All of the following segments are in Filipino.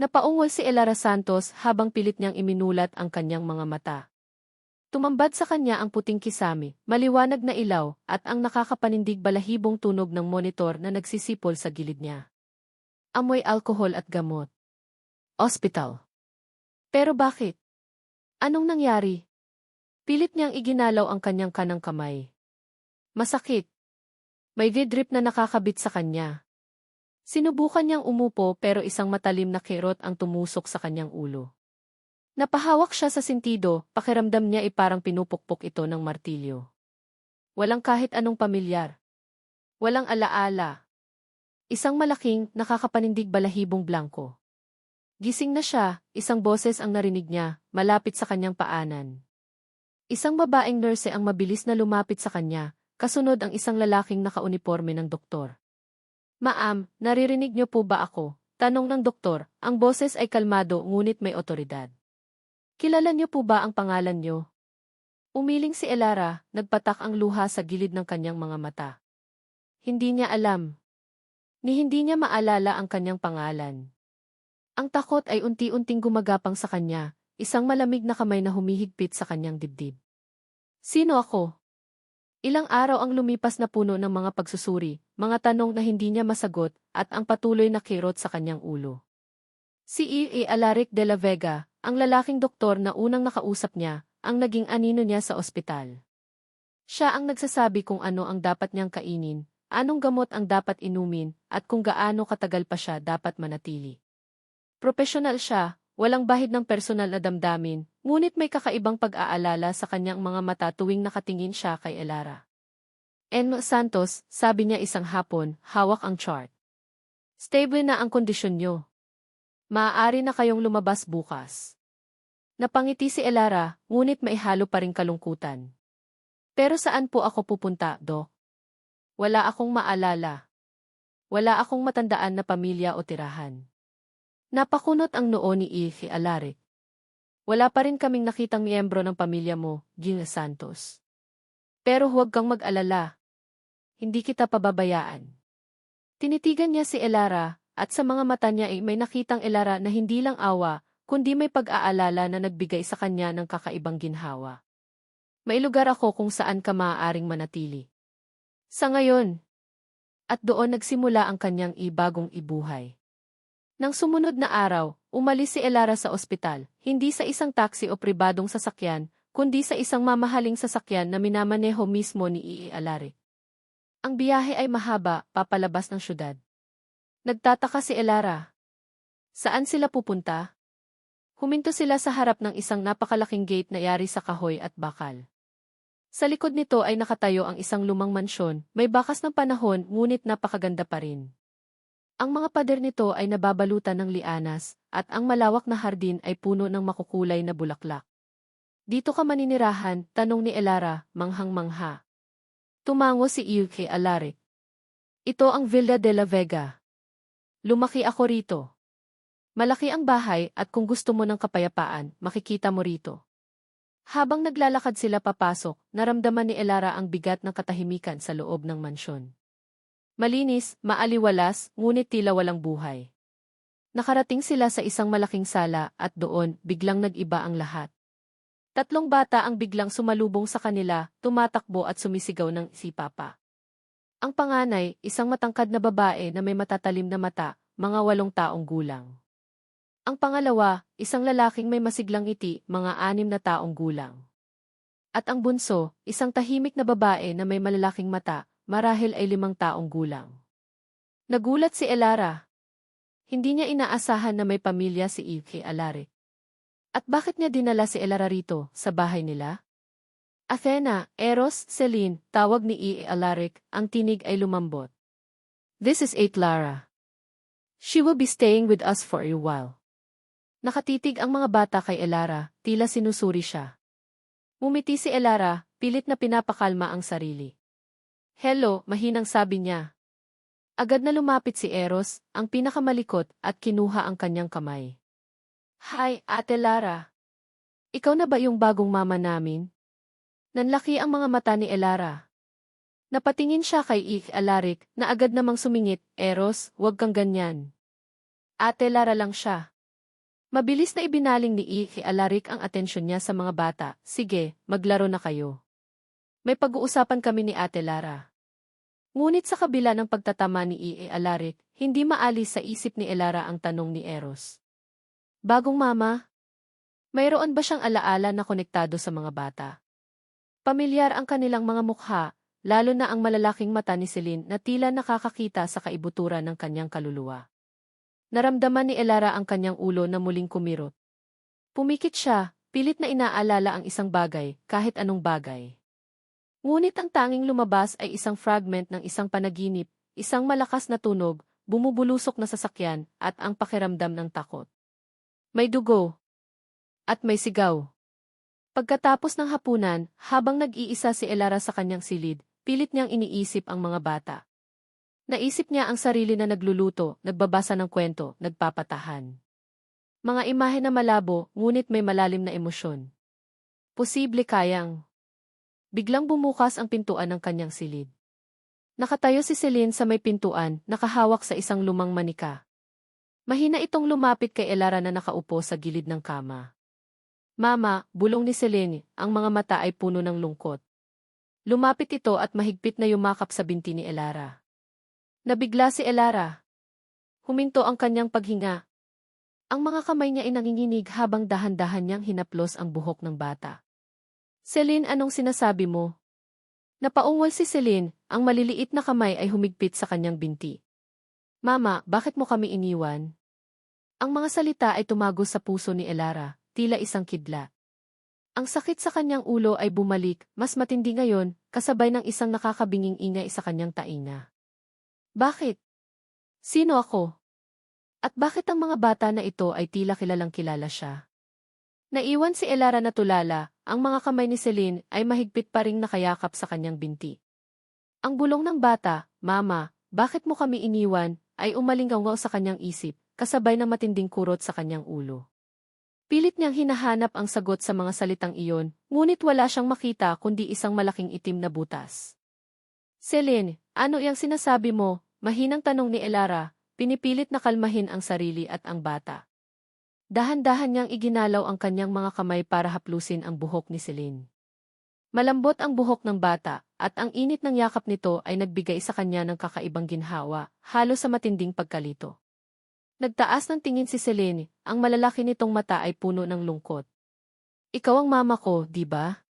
Napaungol si Elara Santos habang pilit niyang iminulat ang kanyang mga mata. Tumambad sa kanya ang puting kisame, maliwanag na ilaw, at ang nakakapanindig balahibong tunog ng monitor na nagsisipol sa gilid niya. Amoy alkohol at gamot. Ospital. Pero bakit? Anong nangyari? Pilit niyang iginalaw ang kanyang kanang kamay. Masakit. May vidrip na nakakabit sa kanya. Sinubukan niyang umupo pero isang matalim na kirot ang tumusok sa kanyang ulo. Napahawak siya sa sentido, pakiramdam niya ay parang pinupukpok ito ng martilyo. Walang kahit anong pamilyar. Walang alaala. Isang malaking, nakakapanindig balahibong blanko. Gising na siya, isang boses ang narinig niya, malapit sa kanyang paanan. Isang babaeng nurse ang mabilis na lumapit sa kanya, kasunod ang isang lalaking nakauniporme ng doktor. Ma'am, naririnig niyo po ba ako? Tanong ng doktor, ang boses ay kalmado ngunit may otoridad. Kilala niyo po ba ang pangalan niyo? Umiling si Elara, nagpatak ang luha sa gilid ng kanyang mga mata. Hindi niya alam. Hindi niya maalala ang kanyang pangalan. Ang takot ay unti-unting gumagapang sa kanya, isang malamig na kamay na humihigpit sa kanyang dibdib. Sino ako? Ilang araw ang lumipas na puno ng mga pagsusuri, mga tanong na hindi niya masagot, at ang patuloy na kirot sa kanyang ulo. Si E. Alaric de la Vega, ang lalaking doktor na unang nakausap niya, ang naging anino niya sa ospital. Siya ang nagsasabi kung ano ang dapat niyang kainin, anong gamot ang dapat inumin, at kung gaano katagal pa siya dapat manatili. Profesional siya, walang bahid ng personal na damdamin, ngunit may kakaibang pag-aalala sa kanyang mga mata tuwing nakatingin siya kay Elara. Enmo Santos, sabi niya isang hapon, hawak ang chart. Stable na ang kondisyon niyo. Maaari na kayong lumabas bukas. Napangiti si Elara, ngunit maihalo pa ring kalungkutan. Pero saan po ako pupunta, Dok? Wala akong maalala. Wala akong matandaan na pamilya o tirahan. Napakunot ang noo ni E. Alaric. Wala pa rin kaming nakitang miyembro ng pamilya mo, Gil Santos. Pero huwag kang mag-alala. Hindi kita pababayaan. Tinitigan niya si Elara, at sa mga mata niya ay may nakitang Elara na hindi lang awa, kundi may pag-aalala na nagbigay sa kanya ng kakaibang ginhawa. May lugar ako kung saan ka maaaring manatili. Sa ngayon. At doon nagsimula ang kanyang bagong ibuhay. Nang sumunod na araw, umalis si Elara sa ospital, hindi sa isang taxi o pribadong sasakyan, kundi sa isang mamahaling sasakyan na minamaneho mismo ni E. Alaric. Ang biyahe ay mahaba, papalabas ng syudad. Nagtataka si Elara. Saan sila pupunta? Huminto sila sa harap ng isang napakalaking gate na yari sa kahoy at bakal. Sa likod nito ay nakatayo ang isang lumang mansyon, may bakas ng panahon ngunit napakaganda pa rin. Ang mga pader nito ay nababalutan ng lianas, at ang malawak na hardin ay puno ng makukulay na bulaklak. Dito ka maninirahan, tanong ni Elara, manghang-mangha. Tumango si E. Alaric. Ito ang Villa de la Vega. Lumaki ako rito. Malaki ang bahay at kung gusto mo ng kapayapaan, makikita mo rito. Habang naglalakad sila papasok, naramdaman ni Elara ang bigat ng katahimikan sa loob ng mansyon. Malinis, maaliwalas, ngunit tila walang buhay. Nakarating sila sa isang malaking sala at doon, biglang nag-iba ang lahat. Tatlong bata ang biglang sumalubong sa kanila, tumatakbo at sumisigaw ng si Papa. Ang panganay, isang matangkad na babae na may matatalim na mata, mga 8 taong gulang. Ang pangalawa, isang lalaking may masiglang ngiti, mga 6 na taong gulang. At ang bunso, isang tahimik na babae na may malalaking mata, marahil ay 5 taong gulang. Nagulat si Elara. Hindi niya inaasahan na may pamilya si E. Alaric. At bakit niya dinala si Elara rito, sa bahay nila? Athena, Eros, Celine, tawag ni E. Alaric, ang tinig ay lumambot. This is Aunt Lara. She will be staying with us for a while. Nakatitig ang mga bata kay Elara, tila sinusuri siya. Ngumiti si Elara, pilit na pinapakalma ang sarili. Hello, mahinang sabi niya. Agad na lumapit si Eros, ang pinakamalikot, at kinuha ang kanyang kamay. Hi, Ate Lara. Ikaw na ba yung bagong mama namin? Nanlaki ang mga mata ni Elara. Napatingin siya kay E. Alaric, na agad namang sumingit, Eros, huwag kang ganyan. Ate Lara lang siya. Mabilis na ibinaling ni Alarik ang atensyon niya sa mga bata. Sige, maglaro na kayo. May pag-uusapan kami ni Ate Lara. Ngunit sa kabila ng pagtatama ni Alarik, hindi maalis sa isip ni Elara ang tanong ni Eros. Bagong mama? Mayroon ba siyang alaala na konektado sa mga bata? Pamilyar ang kanilang mga mukha, lalo na ang malalaking mata ni Celine na tila nakakakita sa kaibuturan ng kanyang kaluluwa. Naramdaman ni Elara ang kanyang ulo na muling kumirot. Pumikit siya, pilit na inaalala ang isang bagay, kahit anong bagay. Ngunit ang tanging lumabas ay isang fragment ng isang panaginip, isang malakas na tunog, bumubulusok na sasakyan, at ang pakiramdam ng takot. May dugo. At may sigaw. Pagkatapos ng hapunan, habang nag-iisa si Elara sa kanyang silid, pilit niyang iniisip ang mga bata. Naisip niya ang sarili na nagluluto, nagbabasa ng kwento, nagpapatahan. Mga imahe na malabo, ngunit may malalim na emosyon. Posible kayang. Biglang bumukas ang pintuan ng kanyang silid. Nakatayo si Celine sa may pintuan, nakahawak sa isang lumang manika. Mahina itong lumapit kay Elara na nakaupo sa gilid ng kama. Mama, bulong ni Celine, ang mga mata ay puno ng lungkot. Lumapit ito at mahigpit na yumakap sa binti ni Elara. Nabigla si Elara. Huminto ang kanyang paghinga. Ang mga kamay niya ay nanginginig habang dahan-dahan niyang hinaplos ang buhok ng bata. Celine, anong sinasabi mo? Napaungol si Celine, ang maliliit na kamay ay humigpit sa kanyang binti. Mama, bakit mo kami iniwan? Ang mga salita ay tumagos sa puso ni Elara, tila isang kidlat. Ang sakit sa kanyang ulo ay bumalik, mas matindi ngayon, kasabay ng isang nakakabinging ingay sa kanyang tainga. Bakit? Sino ako? At bakit ang mga bata na ito ay tila kilalang kilala siya? Naiwan si Elara na tulala, ang mga kamay ni Celine ay mahigpit pa ring nakayakap sa kanyang binti. Ang bulong ng bata, Mama, bakit mo kami iniwan, ay umalingaw sa kanyang isip, kasabay ng matinding kurot sa kanyang ulo. Pilit niyang hinahanap ang sagot sa mga salitang iyon, ngunit wala siyang makita kundi isang malaking itim na butas. Celine, ano iyang sinasabi mo? Mahinang tanong ni Elara, pinipilit na kalmahin ang sarili at ang bata. Dahan-dahan niyang iginalaw ang kanyang mga kamay para haplusin ang buhok ni Celine. Malambot ang buhok ng bata, at ang init ng yakap nito ay nagbigay sa kanya ng kakaibang ginhawa, halos sa matinding pagkalito. Nagtaas ng tingin si Celine, ang malalaki nitong mata ay puno ng lungkot. Ikaw ang mama ko, di ba?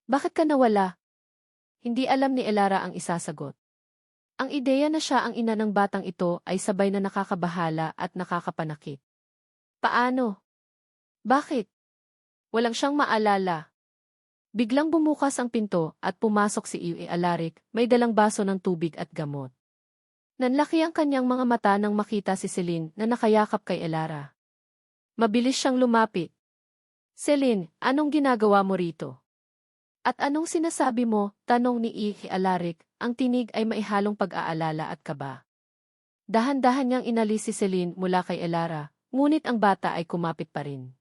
Bakit ka nawala? Hindi alam ni Elara ang isasagot. Ang ideya na siya ang ina ng batang ito ay sabay na nakakabahala at nakakapanakit. Paano? Bakit? Walang siyang maalala. Biglang bumukas ang pinto at pumasok si Alarik, may dalang baso ng tubig at gamot. Nanlaki ang kanyang mga mata nang makita si Celine na nakayakap kay Elara. Mabilis siyang lumapit. Celine, anong ginagawa mo rito? At anong sinasabi mo? Tanong ni Alarik, ang tinig ay maihalong pag-aalala at kaba. Dahan-dahan niyang inalis si Celine mula kay Elara, ngunit ang bata ay kumapit pa rin.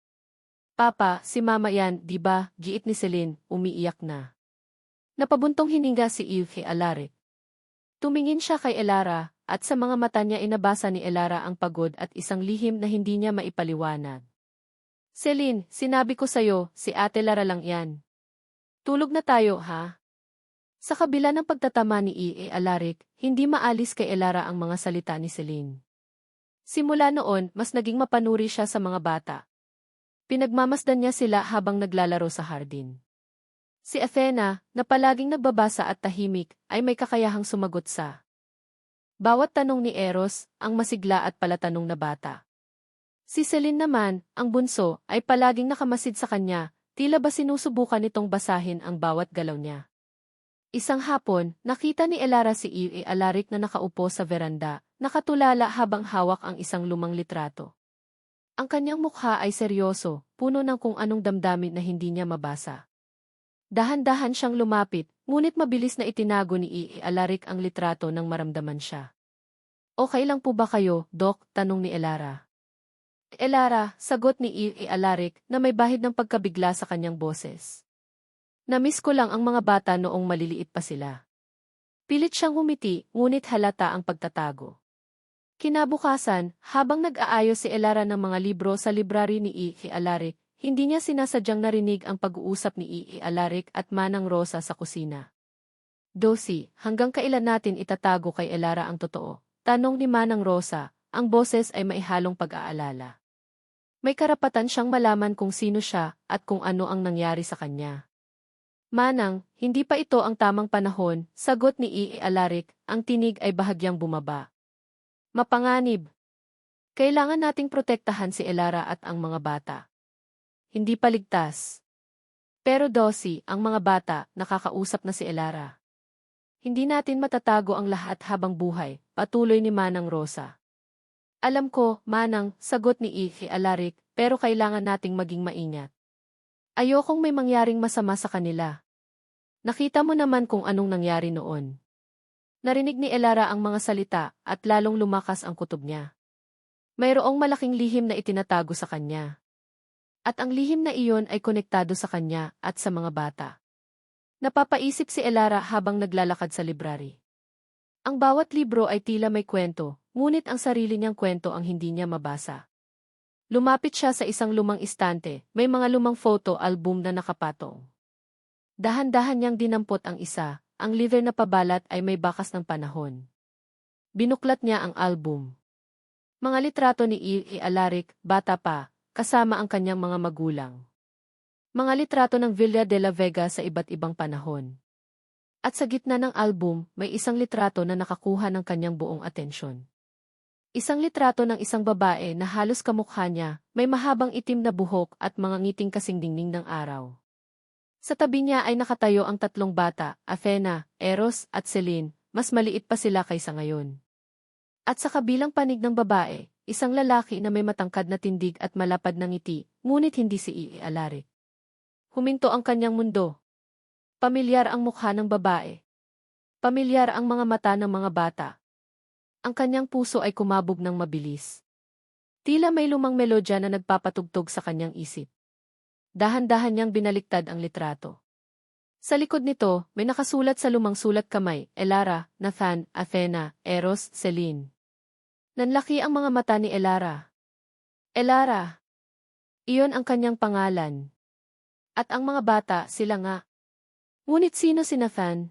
Papa, si mama yan, di ba? Giit ni Celine, umiiyak na. Napabuntong hininga si Alarik. Tumingin siya kay Elara, at sa mga mata niya inabasa ni Elara ang pagod at isang lihim na hindi niya maipaliwanag. Celine, sinabi ko sa'yo, si Ate Lara lang yan. Tulog na tayo, ha? Sa kabila ng pagtatama ni Alarik, hindi maalis kay Elara ang mga salita ni Celine. Simula noon, mas naging mapanuri siya sa mga bata. Pinagmamasdan niya sila habang naglalaro sa hardin. Si Athena, na palaging nagbabasa at tahimik, ay may kakayahang sumagot sa bawat tanong ni Eros, ang masigla at palatanong na bata. Si Celine naman, ang bunso, ay palaging nakamasid sa kanya, tila ba sinusubukan nitong basahin ang bawat galaw niya. Isang hapon, nakita ni Elara si Alarik na nakaupo sa veranda, nakatulala habang hawak ang isang lumang litrato. Ang kanyang mukha ay seryoso, puno ng kung anong damdamin na hindi niya mabasa. Dahan-dahan siyang lumapit, ngunit mabilis na itinago ni Alarik ang litrato nang maramdaman siya. Okay lang po ba kayo, Doc? Tanong ni Elara. Elara, sagot ni Alarik na may bahid ng pagkabigla sa kanyang boses. Namiss ko lang ang mga bata noong maliliit pa sila. Pilit siyang humiti, ngunit halata ang pagtatago. Kinabukasan, habang nag-aayos si Elara ng mga libro sa library ni E. Alaric, hindi niya sinasadyang narinig ang pag-uusap ni E. Alaric at Manang Rosa sa kusina. Dosi, hanggang kailan natin itatago kay Elara ang totoo? Tanong ni Manang Rosa, ang boses ay maihalong pag-aalala. May karapatan siyang malaman kung sino siya at kung ano ang nangyari sa kanya. Manang, hindi pa ito ang tamang panahon, sagot ni E. Alaric, ang tinig ay bahagyang bumaba. Mapanganib. Kailangan nating protektahan si Elara at ang mga bata. Hindi pa ligtas. Pero Dosi, ang mga bata, nakakausap na si Elara. Hindi natin matatago ang lahat habang buhay, patuloy ni Manang Rosa. Alam ko, Manang, sagot ni E. Alaric, pero kailangan nating maging maingat. Ayokong may mangyaring masama sa kanila. Nakita mo naman kung anong nangyari noon. Narinig ni Elara ang mga salita at lalong lumakas ang kutob niya. Mayroong malaking lihim na itinatago sa kanya. At ang lihim na iyon ay konektado sa kanya at sa mga bata. Napapaisip si Elara habang naglalakad sa library. Ang bawat libro ay tila may kwento, ngunit ang sarili niyang kwento ang hindi niya mabasa. Lumapit siya sa isang lumang istante, may mga lumang photo album na nakapatong. Dahan-dahan niyang dinampot ang isa, ang liver na pabalat ay may bakas ng panahon. Binuklat niya ang album. Mga litrato ni E. Alaric, bata pa, kasama ang kanyang mga magulang. Mga litrato ng Villa de la Vega sa iba't ibang panahon. At sa gitna ng album, may isang litrato na nakakuha ng kanyang buong atensyon. Isang litrato ng isang babae na halos kamukha niya, may mahabang itim na buhok at mga ngiting kasing dingning ng araw. Sa tabi niya ay nakatayo ang tatlong bata, Athena, Eros at Celine, mas maliit pa sila kaysa ngayon. At sa kabilang panig ng babae, isang lalaki na may matangkad na tindig at malapad na ngiti, ngunit hindi si E. Alaric. Huminto ang kanyang mundo. Pamilyar ang mukha ng babae. Pamilyar ang mga mata ng mga bata. Ang kanyang puso ay kumabog ng mabilis. Tila may lumang melodya na nagpapatugtog sa kanyang isip. Dahan-dahan niyang binaliktad ang litrato. Sa likod nito, may nakasulat sa lumang sulat kamay, Elara, Nathan, Athena, Eros, Celine. Nanlaki ang mga mata ni Elara. Elara. Iyon ang kanyang pangalan. At ang mga bata, sila nga. Ngunit sino si Nathan?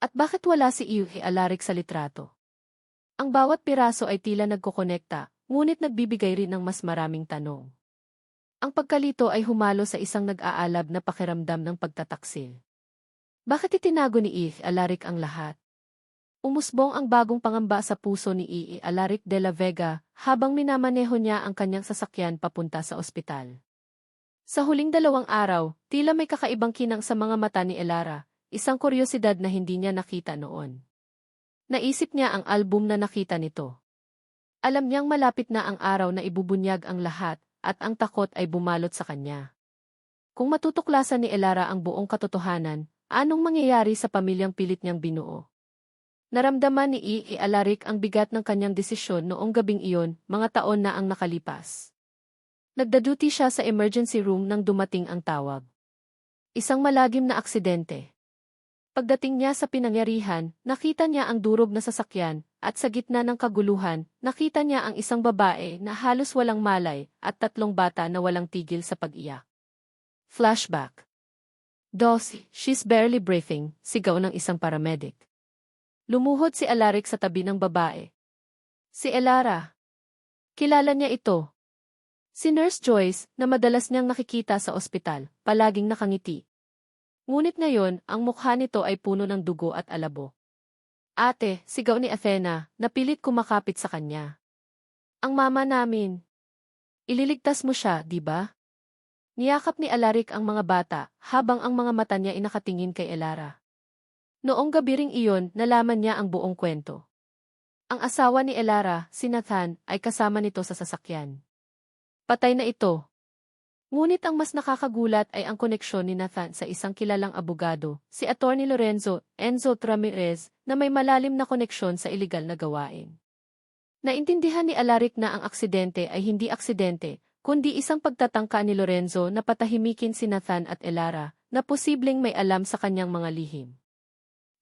At bakit wala si E. Alaric sa litrato? Ang bawat piraso ay tila nagkokonekta, ngunit nagbibigay rin ng mas maraming tanong. Ang pagkalito ay humalo sa isang nag-aalab na pakiramdam ng pagtataksil. Bakit itinago ni E. Alaric ang lahat? Umusbong ang bagong pangamba sa puso ni E. Alaric de la Vega habang minamaneho niya ang kanyang sasakyan papunta sa ospital. Sa huling 2 araw, tila may kakaibang kinang sa mga mata ni Elara, isang kuryosidad na hindi niya nakita noon. Naisip niya ang album na nakita nito. Alam niyang malapit na ang araw na ibubunyag ang lahat, at ang takot ay bumalot sa kanya. Kung matutuklasan ni Elara ang buong katotohanan, anong mangyayari sa pamilyang pilit niyang binuo? Naramdaman ni E. Alaric ang bigat ng kanyang desisyon noong gabing iyon, mga taon na ang nakalipas. Nagdaduty siya sa emergency room nang dumating ang tawag. Isang malagim na aksidente. Pagdating niya sa pinangyarihan, nakita niya ang durog na sasakyan, at sa gitna ng kaguluhan, nakita niya ang isang babae na halos walang malay at 3 bata na walang tigil sa pag-iyak. Flashback. Dosi, she's barely breathing, sigaw ng isang paramedic. Lumuhod si Alaric sa tabi ng babae. Si Elara. Kilala niya ito. Si Nurse Joyce, na madalas niyang nakikita sa ospital, palaging nakangiti. Ngunit ngayon, ang mukha nito ay puno ng dugo at alabo. Ate, sigaw ni Athena, napilit kumakapit sa kanya. Ang mama namin. Ililigtas mo siya, di ba? Niyakap ni Alaric ang mga bata, habang ang mga mata niya inakatingin kay Elara. Noong gabi ring iyon, nalaman niya ang buong kwento. Ang asawa ni Elara, si Nathan, ay kasama nito sa sasakyan. Patay na ito. Ngunit ang mas nakakagulat ay ang koneksyon ni Nathan sa isang kilalang abogado, si Attorney Lorenzo Enzo Ramirez, na may malalim na koneksyon sa ilegal na gawain. Naintindihan ni Alaric na ang aksidente ay hindi aksidente, kundi isang pagtatangka ni Lorenzo na patahimikin si Nathan at Elara, na posibleng may alam sa kanyang mga lihim.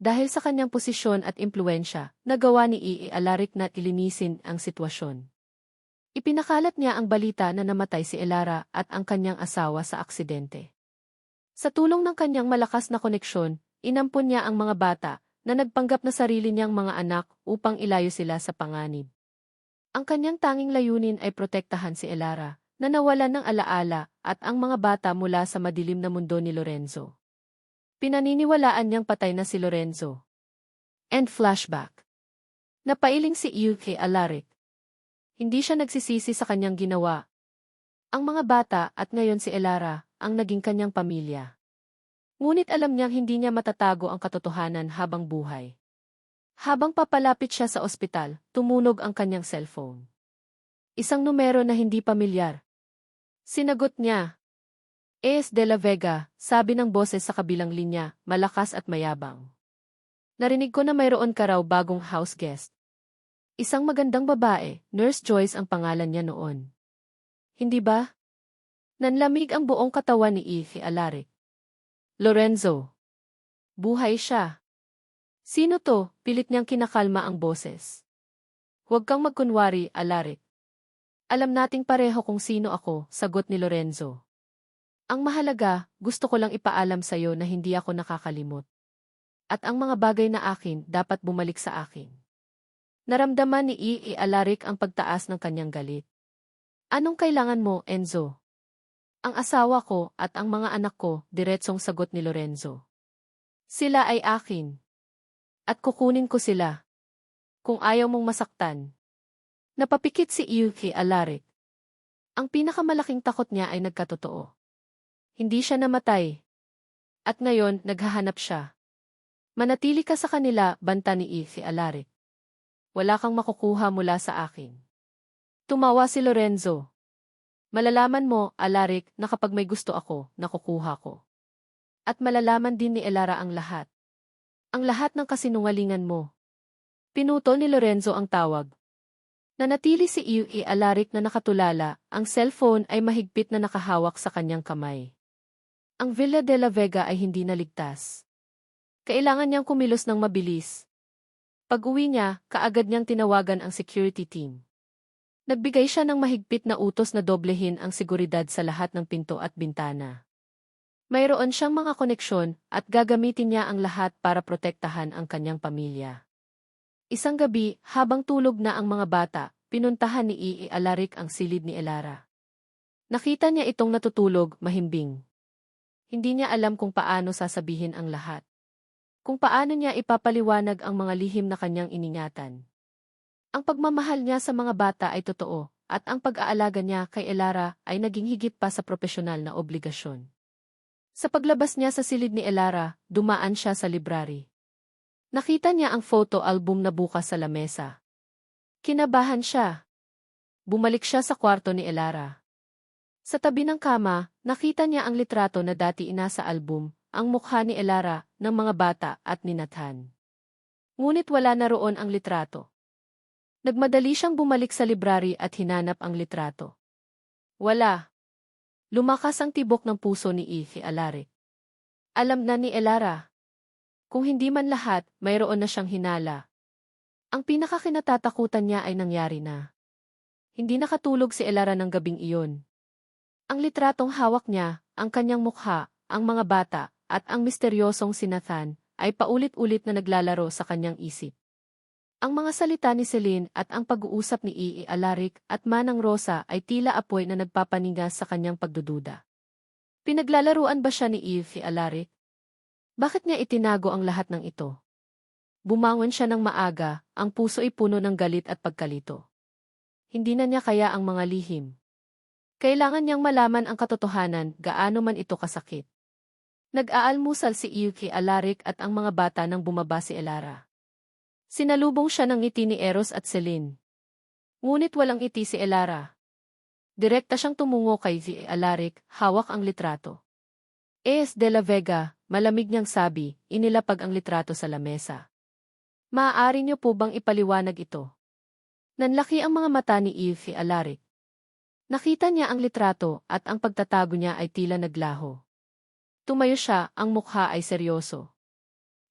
Dahil sa kanyang posisyon at impluensya, nagawa ni E. Alaric na ilinisin ang sitwasyon. Ipinakalat niya ang balita na namatay si Elara at ang kanyang asawa sa aksidente. Sa tulong ng kanyang malakas na koneksyon, inampun niya ang mga bata na nagpanggap na sarili niyang mga anak upang ilayo sila sa panganib. Ang kanyang tanging layunin ay protektahan si Elara, na nawalan ng alaala at ang mga bata mula sa madilim na mundo ni Lorenzo. Pinaniniwalaan niyang patay na si Lorenzo. End flashback. Napailing si Iu kay Alaric. Hindi siya nagsisisi sa kanyang ginawa. Ang mga bata at ngayon si Elara ang naging kanyang pamilya. Ngunit alam niyang hindi niya matatago ang katotohanan habang buhay. Habang papalapit siya sa ospital, tumunog ang kanyang cellphone. Isang numero na hindi pamilyar. Sinagot niya. Es de la Vega, sabi ng boses sa kabilang linya, malakas at mayabang. Narinig ko na mayroon ka raw bagong house guest. Isang magandang babae, Nurse Joyce ang pangalan niya noon. Hindi ba? Nanlamig ang buong katawan ni Ethe Alaric. Lorenzo. Buhay siya. Sino to? Pilit niyang kinakalma ang boses. Huwag kang magkunwari, Alaric. Alam nating pareho kung sino ako, sagot ni Lorenzo. Ang mahalaga, gusto ko lang ipaalam sa'yo na hindi ako nakakalimot. At ang mga bagay na akin dapat bumalik sa akin. Naramdaman ni E. Alaric ang pagtaas ng kanyang galit. Anong kailangan mo, Enzo? Ang asawa ko at ang mga anak ko, diretsong sagot ni Lorenzo. Sila ay akin. At kukunin ko sila. Kung ayaw mong masaktan. Napapikit si E. Alaric. Ang pinakamalaking takot niya ay nagkatotoo. Hindi siya namatay. At ngayon, naghahanap siya. Manatili ka sa kanila, banta ni E. Alaric. Wala kang makukuha mula sa akin. Tumawa si Lorenzo. Malalaman mo, Alaric, na kapag may gusto ako, nakukuha ko. At malalaman din ni Elara ang lahat. Ang lahat ng kasinungalingan mo. Pinuto ni Lorenzo ang tawag. Nanatili si E. Alaric na nakatulala, ang cellphone ay mahigpit na nakahawak sa kanyang kamay. Ang Villa de la Vega ay hindi naligtas. Kailangan niyang kumilos ng mabilis. Pag-uwi niya, kaagad niyang tinawagan ang security team. Nagbigay siya ng mahigpit na utos na doblehin ang seguridad sa lahat ng pinto at bintana. Mayroon siyang mga koneksyon at gagamitin niya ang lahat para protektahan ang kanyang pamilya. Isang gabi, habang tulog na ang mga bata, pinuntahan ni E. Alaric ang silid ni Elara. Nakita niya itong natutulog, mahimbing. Hindi niya alam kung paano sasabihin ang lahat. Kung paano niya ipapaliwanag ang mga lihim na kanyang iningatan. Ang pagmamahal niya sa mga bata ay totoo, at ang pag-aalaga niya kay Elara ay naging higit pa sa propesyonal na obligasyon. Sa paglabas niya sa silid ni Elara, dumaan siya sa library. Nakita niya ang photo album na bukas sa lamesa. Kinabahan siya. Bumalik siya sa kwarto ni Elara. Sa tabi ng kama, nakita niya ang litrato na dati inasa album, ang mukha ni Elara, ng mga bata at ni Nathan. Ngunit wala na roon ang litrato. Nagmadali siyang bumalik sa library at hinanap ang litrato. Wala. Lumakas ang tibok ng puso ni Ethe Alaric. Alam na ni Elara. Kung hindi man lahat, mayroon na siyang hinala. Ang pinakakinatatakutan niya ay nangyari na. Hindi nakatulog si Elara ng gabing iyon. Ang litratong hawak niya, ang kanyang mukha, ang mga bata, at ang misteryosong si Nathan, ay paulit-ulit na naglalaro sa kanyang isip. Ang mga salita ni Celine at ang pag-uusap ni E. Alaric at Manang Rosa ay tila apoy na nagpapanigas sa kanyang pagdududa. Pinaglalaruan ba siya ni E. Alaric? Bakit niya itinago ang lahat ng ito? Bumangon siya ng maaga, ang puso ay puno ng galit at pagkalito. Hindi na niya kaya ang mga lihim. Kailangan niyang malaman ang katotohanan, gaano man ito kasakit. Nag-aalmusal si E. Alaric at ang mga bata nang bumaba si Elara. Sinalubong siya ng ngiti ni Eros at Celine. Ngunit walang ngiti si Elara. Direkta siyang tumungo kay E. Alaric, hawak ang litrato. Es de la Vega, malamig niyang sabi, inilapag ang litrato sa lamesa. Maaari niyo po bang ipaliwanag ito? Nanlaki ang mga mata ni E. Alaric. Nakita niya ang litrato at ang pagtatago niya ay tila naglaho. Tumayo siya, ang mukha ay seryoso.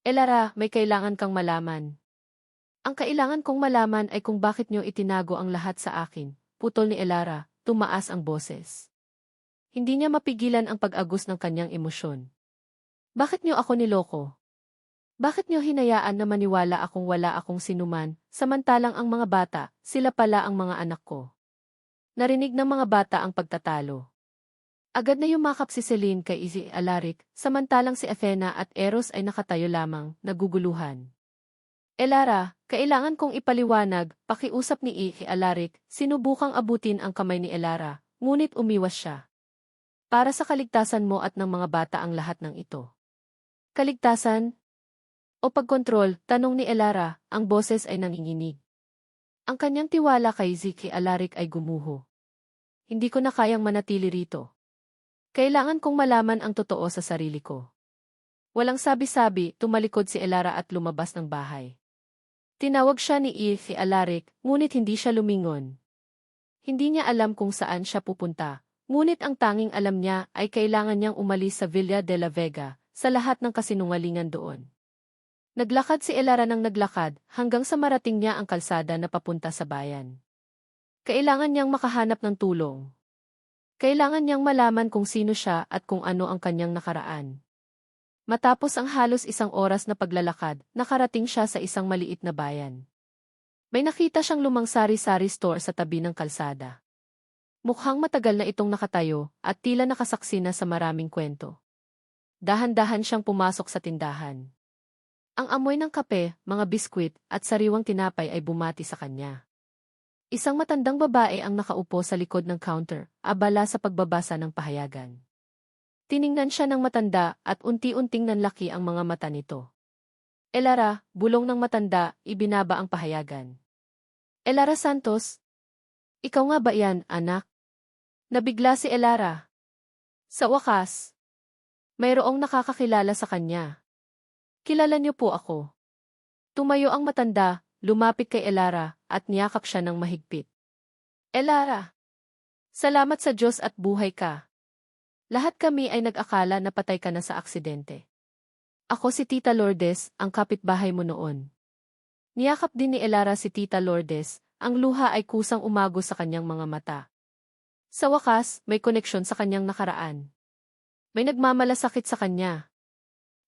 Elara, may kailangan kang malaman. Ang kailangan kong malaman ay kung bakit niyo itinago ang lahat sa akin. Putol ni Elara, tumaas ang boses. Hindi niya mapigilan ang pag-agos ng kanyang emosyon. Bakit niyo ako niloko? Bakit niyo hinayaan na maniwala akong wala akong sinuman, samantalang ang mga bata, sila pala ang mga anak ko? Narinig ng mga bata ang pagtatalo. Agad na yumakap si Celine kay Izzy Alaric, samantalang si Athena at Eros ay nakatayo lamang, naguguluhan. Elara, kailangan kong ipaliwanag, pakiusap ni Izzy Alaric, sinubukang abutin ang kamay ni Elara, ngunit umiwas siya. Para sa kaligtasan mo at ng mga bata ang lahat ng ito. Kaligtasan? O pagkontrol, tanong ni Elara, ang boses ay nanginginig. Ang kanyang tiwala kay Izzy Alaric ay gumuho. Hindi ko na kayang manatili rito. Kailangan kong malaman ang totoo sa sarili ko. Walang sabi-sabi, tumalikod si Elara at lumabas ng bahay. Tinawag siya ni Izzy Alaric, ngunit hindi siya lumingon. Hindi niya alam kung saan siya pupunta, ngunit ang tanging alam niya ay kailangan niyang umalis sa Villa de la Vega, sa lahat ng kasinungalingan doon. Naglakad si Elara ng naglakad hanggang sa marating niya ang kalsada na papunta sa bayan. Kailangan niyang makahanap ng tulong. Kailangan niyang malaman kung sino siya at kung ano ang kanyang nakaraan. Matapos ang halos 1 oras na paglalakad, nakarating siya sa isang maliit na bayan. May nakita siyang lumang sari-sari store sa tabi ng kalsada. Mukhang matagal na itong nakatayo at tila nakasaksi na sa maraming kwento. Dahan-dahan siyang pumasok sa tindahan. Ang amoy ng kape, mga biskwit, at sariwang tinapay ay bumati sa kanya. Isang matandang babae ang nakaupo sa likod ng counter, abala sa pagbabasa ng pahayagan. Tiningnan siya ng matanda at unti-unting nanlaki ang mga mata nito. Elara, bulong ng matanda, ibinaba ang pahayagan. Elara Santos? Ikaw nga ba yan, anak? Nabigla si Elara. Sa wakas, mayroong nakakakilala sa kanya. Kilala niyo po ako. Tumayo ang matanda, lumapit kay Elara, at niyakap siya ng mahigpit. Elara! Salamat sa Diyos at buhay ka. Lahat kami ay nag-akala na patay ka na sa aksidente. Ako si Tita Lourdes, ang kapitbahay mo noon. Niyakap din ni Elara si Tita Lourdes, ang luha ay kusang umagos sa kanyang mga mata. Sa wakas, may koneksyon sa kanyang nakaraan. May nagmamalasakit sa kanya.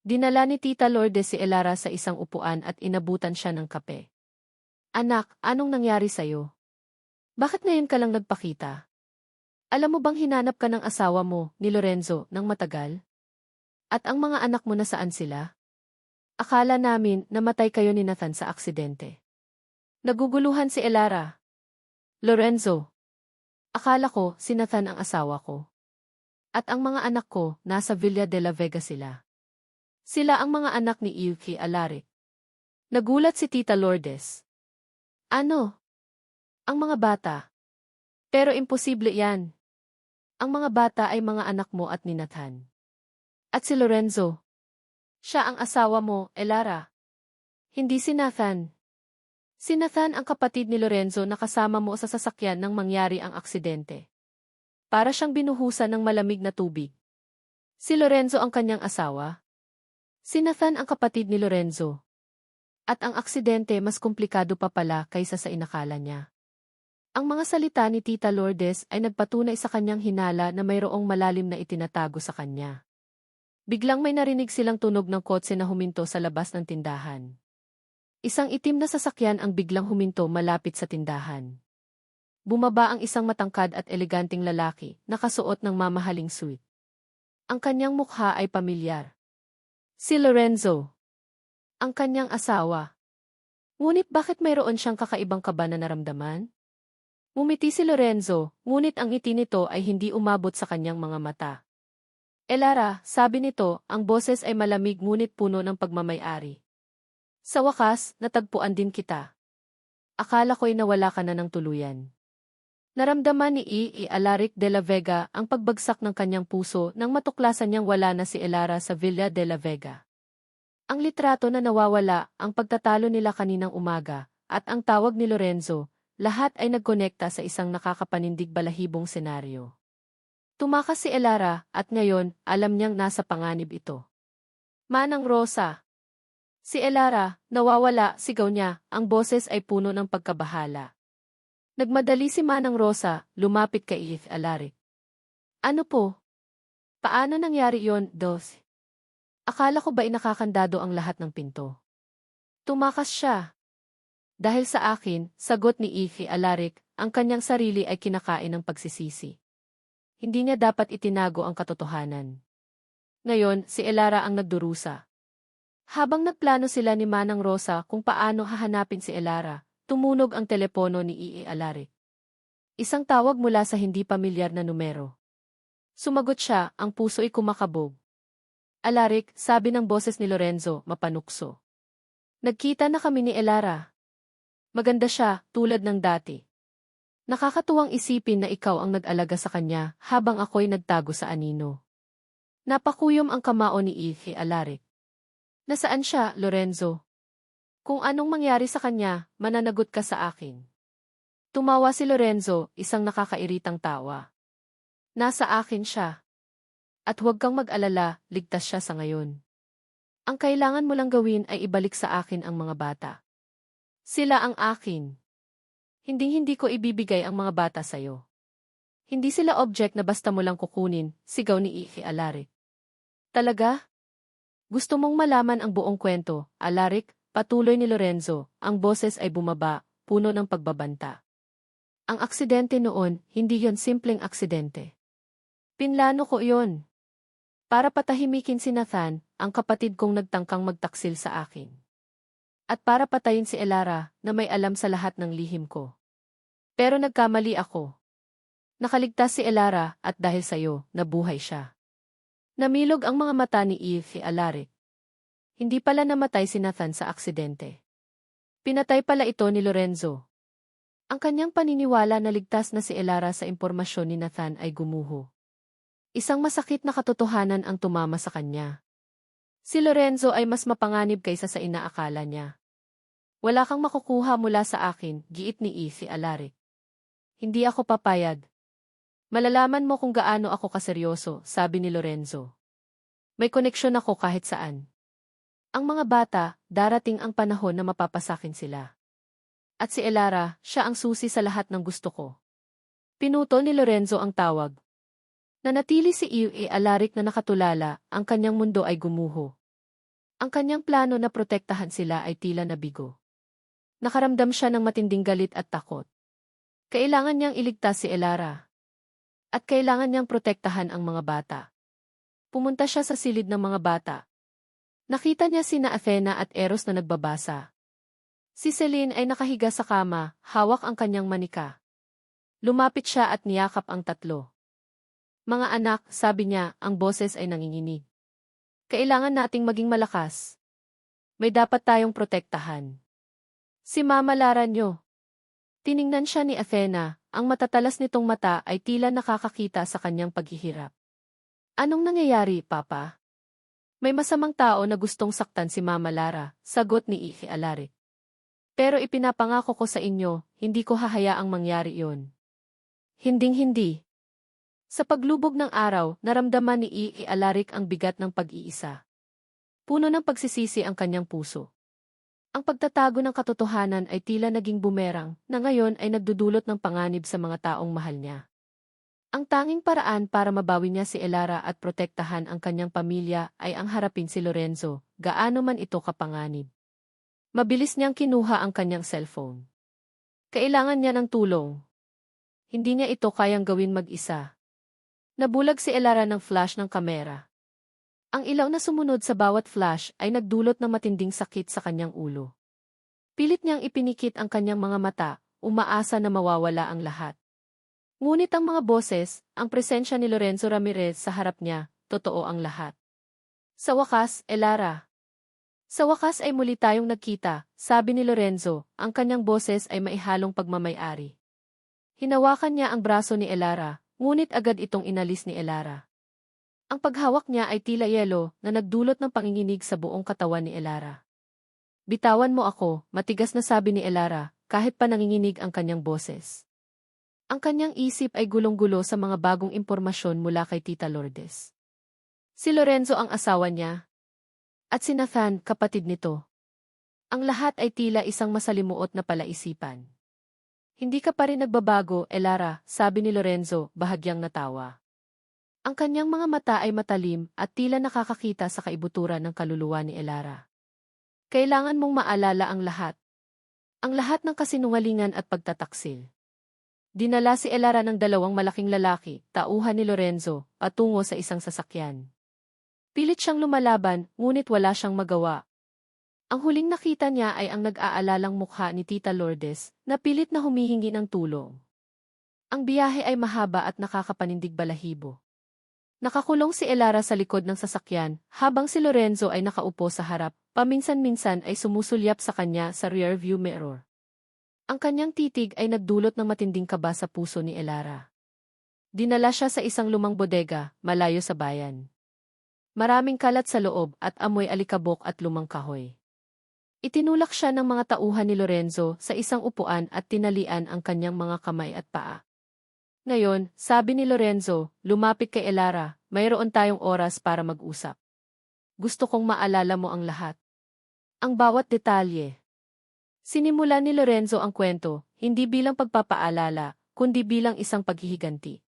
Dinala ni Tita Lourdes si Elara sa isang upuan at inabutan siya ng kape. Anak, anong nangyari sa'yo? Bakit ngayon ka lang nagpakita? Alam mo bang hinanap ka ng asawa mo, ni Lorenzo, ng matagal? At ang mga anak mo na saan sila? Akala namin namatay kayo ni Nathan sa aksidente. Naguguluhan si Elara. Lorenzo. Akala ko si Nathan ang asawa ko. At ang mga anak ko nasa Villa de la Vega sila. Sila ang mga anak ni Izzy Alaric. Nagulat si Tita Lourdes. Ano? Ang mga bata. Pero imposible yan. Ang mga bata ay mga anak mo at ni Nathan. At si Lorenzo. Siya ang asawa mo, Elara. Hindi si Nathan. Si Nathan ang kapatid ni Lorenzo na kasama mo sa sasakyan nang mangyari ang aksidente. Para siyang binuhusan ng malamig na tubig. Si Lorenzo ang kanyang asawa. Si Nathan ang kapatid ni Lorenzo. At ang aksidente mas komplikado pa pala kaysa sa inakala niya. Ang mga salita ni Tita Lourdes ay nagpatunay sa kanyang hinala na mayroong malalim na itinatago sa kanya. Biglang may narinig silang tunog ng kotse na huminto sa labas ng tindahan. Isang itim na sasakyan ang biglang huminto malapit sa tindahan. Bumaba ang isang matangkad at eleganteng lalaki, nakasuot ng mamahaling suit. Ang kanyang mukha ay pamilyar. Si Lorenzo. Ang kanyang asawa. Ngunit bakit mayroon siyang kakaibang kaba na naramdaman? Ngumiti si Lorenzo, ngunit ang ngiti nito ay hindi umabot sa kanyang mga mata. Elara, sabi nito, ang boses ay malamig ngunit puno ng pagmamay-ari. Sa wakas, natagpuan din kita. Akala ko'y nawala ka na ng tuluyan. Naramdaman ni Izzy Alaric de la Vega ang pagbagsak ng kanyang puso nang matuklasan niyang wala na si Elara sa Villa de la Vega. Ang litrato na nawawala, ang pagtatalo nila kaninang umaga, at ang tawag ni Lorenzo, lahat ay nagkonekta sa isang nakakapanindig balahibong senaryo. Tumakas si Elara at ngayon alam niyang nasa panganib ito. Manang Rosa. Si Elara, nawawala, sigaw niya, ang boses ay puno ng pagkabahala. Nagmadali si Manang Rosa, lumapit kay Alaric. Ano po? Paano nangyari yon, Dos? Akala ko ba inakakandado ang lahat ng pinto? Tumakas siya. Dahil sa akin, sagot ni Alaric, ang kanyang sarili ay kinakain ng pagsisisi. Hindi niya dapat itinago ang katotohanan. Ngayon, si Elara ang nagdurusa. Habang nagplano sila ni Manang Rosa kung paano hahanapin si Elara, tumunog ang telepono ni Alaric. Isang tawag mula sa hindi pamilyar na numero. Sumagot siya, ang puso'y kumakabog. Alaric, sabi ng boses ni Lorenzo, mapanukso. Nagkita na kami ni Elara. Maganda siya, tulad ng dati. Nakakatuwang isipin na ikaw ang nag-alaga sa kanya habang ako'y nagtago sa anino. Napakuyom ang kamao ni Alaric. Nasaan siya, Lorenzo? Kung anong mangyari sa kanya, mananagot ka sa akin. Tumawa si Lorenzo, isang nakakairitang tawa. Nasa akin siya. At huwag kang mag-alala, ligtas siya sa ngayon. Ang kailangan mo lang gawin ay ibalik sa akin ang mga bata. Sila ang akin. Hinding-hindi ko ibibigay ang mga bata sa'yo. Hindi sila object na basta mo lang kukunin, sigaw ni Alaric. Talaga? Gusto mong malaman ang buong kwento, Alaric? Patuloy ni Lorenzo, ang boses ay bumaba, puno ng pagbabanta. Ang aksidente noon, hindi yon simpleng aksidente. Pinlano ko yon. Para patahimikin si Nathan, ang kapatid kong nagtangkang magtaksil sa akin. At para patayin si Elara na may alam sa lahat ng lihim ko. Pero nagkamali ako. Nakaligtas si Elara at dahil sa'yo, nabuhay siya. Namilog ang mga mata ni Alaric. Hindi pala namatay si Nathan sa aksidente. Pinatay pala ito ni Lorenzo. Ang kanyang paniniwala na ligtas na si Elara sa impormasyon ni Nathan ay gumuho. Isang masakit na katotohanan ang tumama sa kanya. Si Lorenzo ay mas mapanganib kaysa sa inaakala niya. Wala kang makukuha mula sa akin, giit ni Alaric. Hindi ako papayag. Malalaman mo kung gaano ako kaseryoso, sabi ni Lorenzo. May koneksyon ako kahit saan. Ang mga bata, darating ang panahon na mapapasakin sila. At si Elara, siya ang susi sa lahat ng gusto ko. Pinuto ni Lorenzo ang tawag. Nanatili si Alaric na nakatulala, ang kanyang mundo ay gumuho. Ang kanyang plano na protektahan sila ay tila nabigo. Nakaramdam siya ng matinding galit at takot. Kailangan niyang iligtas si Elara. At kailangan niyang protektahan ang mga bata. Pumunta siya sa silid ng mga bata. Nakita niya sina Athena at Eros na nagbabasa. Si Celine ay nakahiga sa kama, hawak ang kanyang manika. Lumapit siya at niyakap ang tatlo. Mga anak, sabi niya, ang boses ay nanginginig. Kailangan nating maging malakas. May dapat tayong protektahan. Si Mama Lara niyo. Tiningnan siya ni Athena, ang matatalas nitong mata ay tila nakakakita sa kanyang paghihirap. Anong nangyayari, Papa? May masamang tao na gustong saktan si Mama Lara, sagot ni Alaric. Pero ipinapangako ko sa inyo, hindi ko hahayaang mangyari iyon. Hinding-hindi. Sa paglubog ng araw, naramdaman ni Alaric ang bigat ng pag-iisa. Puno ng pagsisisi ang kanyang puso. Ang pagtatago ng katotohanan ay tila naging bumerang na ngayon ay nagdudulot ng panganib sa mga taong mahal niya. Ang tanging paraan para mabawi niya si Elara at protektahan ang kanyang pamilya ay ang harapin si Lorenzo, gaano man ito kapanganib. Mabilis niyang kinuha ang kanyang cellphone. Kailangan niya ng tulong. Hindi niya ito kayang gawin mag-isa. Nabulag si Elara ng flash ng kamera. Ang ilaw na sumunod sa bawat flash ay nagdulot ng matinding sakit sa kanyang ulo. Pilit niyang ipinikit ang kanyang mga mata, umaasa na mawawala ang lahat. Ngunit ang mga boses, ang presensya ni Lorenzo Ramirez sa harap niya, totoo ang lahat. Sa wakas, Elara. Sa wakas ay muli tayong nagkita, sabi ni Lorenzo, ang kanyang boses ay maihalong pagmamay-ari. Hinawakan niya ang braso ni Elara, ngunit agad itong inalis ni Elara. Ang paghawak niya ay tila yelo na nagdulot ng panginginig sa buong katawan ni Elara. Bitawan mo ako, matigas na sabi ni Elara, kahit pa nanginginig ang kanyang boses. Ang kanyang isip ay gulong-gulo sa mga bagong impormasyon mula kay Tita Lourdes. Si Lorenzo ang asawa niya. At si Nathan, kapatid nito. Ang lahat ay tila isang masalimuot na palaisipan. Hindi ka pa rin nagbabago, Elara, sabi ni Lorenzo, bahagyang natawa. Ang kanyang mga mata ay matalim at tila nakakakita sa kaibuturan ng kaluluwa ni Elara. Kailangan mong maalala ang lahat. Ang lahat ng kasinungalingan at pagtataksil. Dinala si Elara ng dalawang malaking lalaki, tauhan ni Lorenzo, patungo sa isang sasakyan. Pilit siyang lumalaban, ngunit wala siyang magawa. Ang huling nakita niya ay ang nag-aalalang mukha ni Tita Lourdes, na pilit na humihingi ng tulong. Ang biyahe ay mahaba at nakakapanindig balahibo. Nakakulong si Elara sa likod ng sasakyan, habang si Lorenzo ay nakaupo sa harap, paminsan-minsan ay sumusulyap sa kanya sa rearview mirror. Ang kanyang titig ay nagdulot ng matinding kaba sa puso ni Elara. Dinala siya sa isang lumang bodega, malayo sa bayan. Maraming kalat sa loob at amoy alikabok at lumang kahoy. Itinulak siya ng mga tauhan ni Lorenzo sa isang upuan at tinalian ang kanyang mga kamay at paa. Ngayon, sabi ni Lorenzo, lumapit kay Elara, mayroon tayong oras para mag-usap. Gusto kong maalala mo ang lahat. Ang bawat detalye. Sinimula ni Lorenzo ang kwento, hindi bilang pagpapaalala, kundi bilang isang paghihiganti.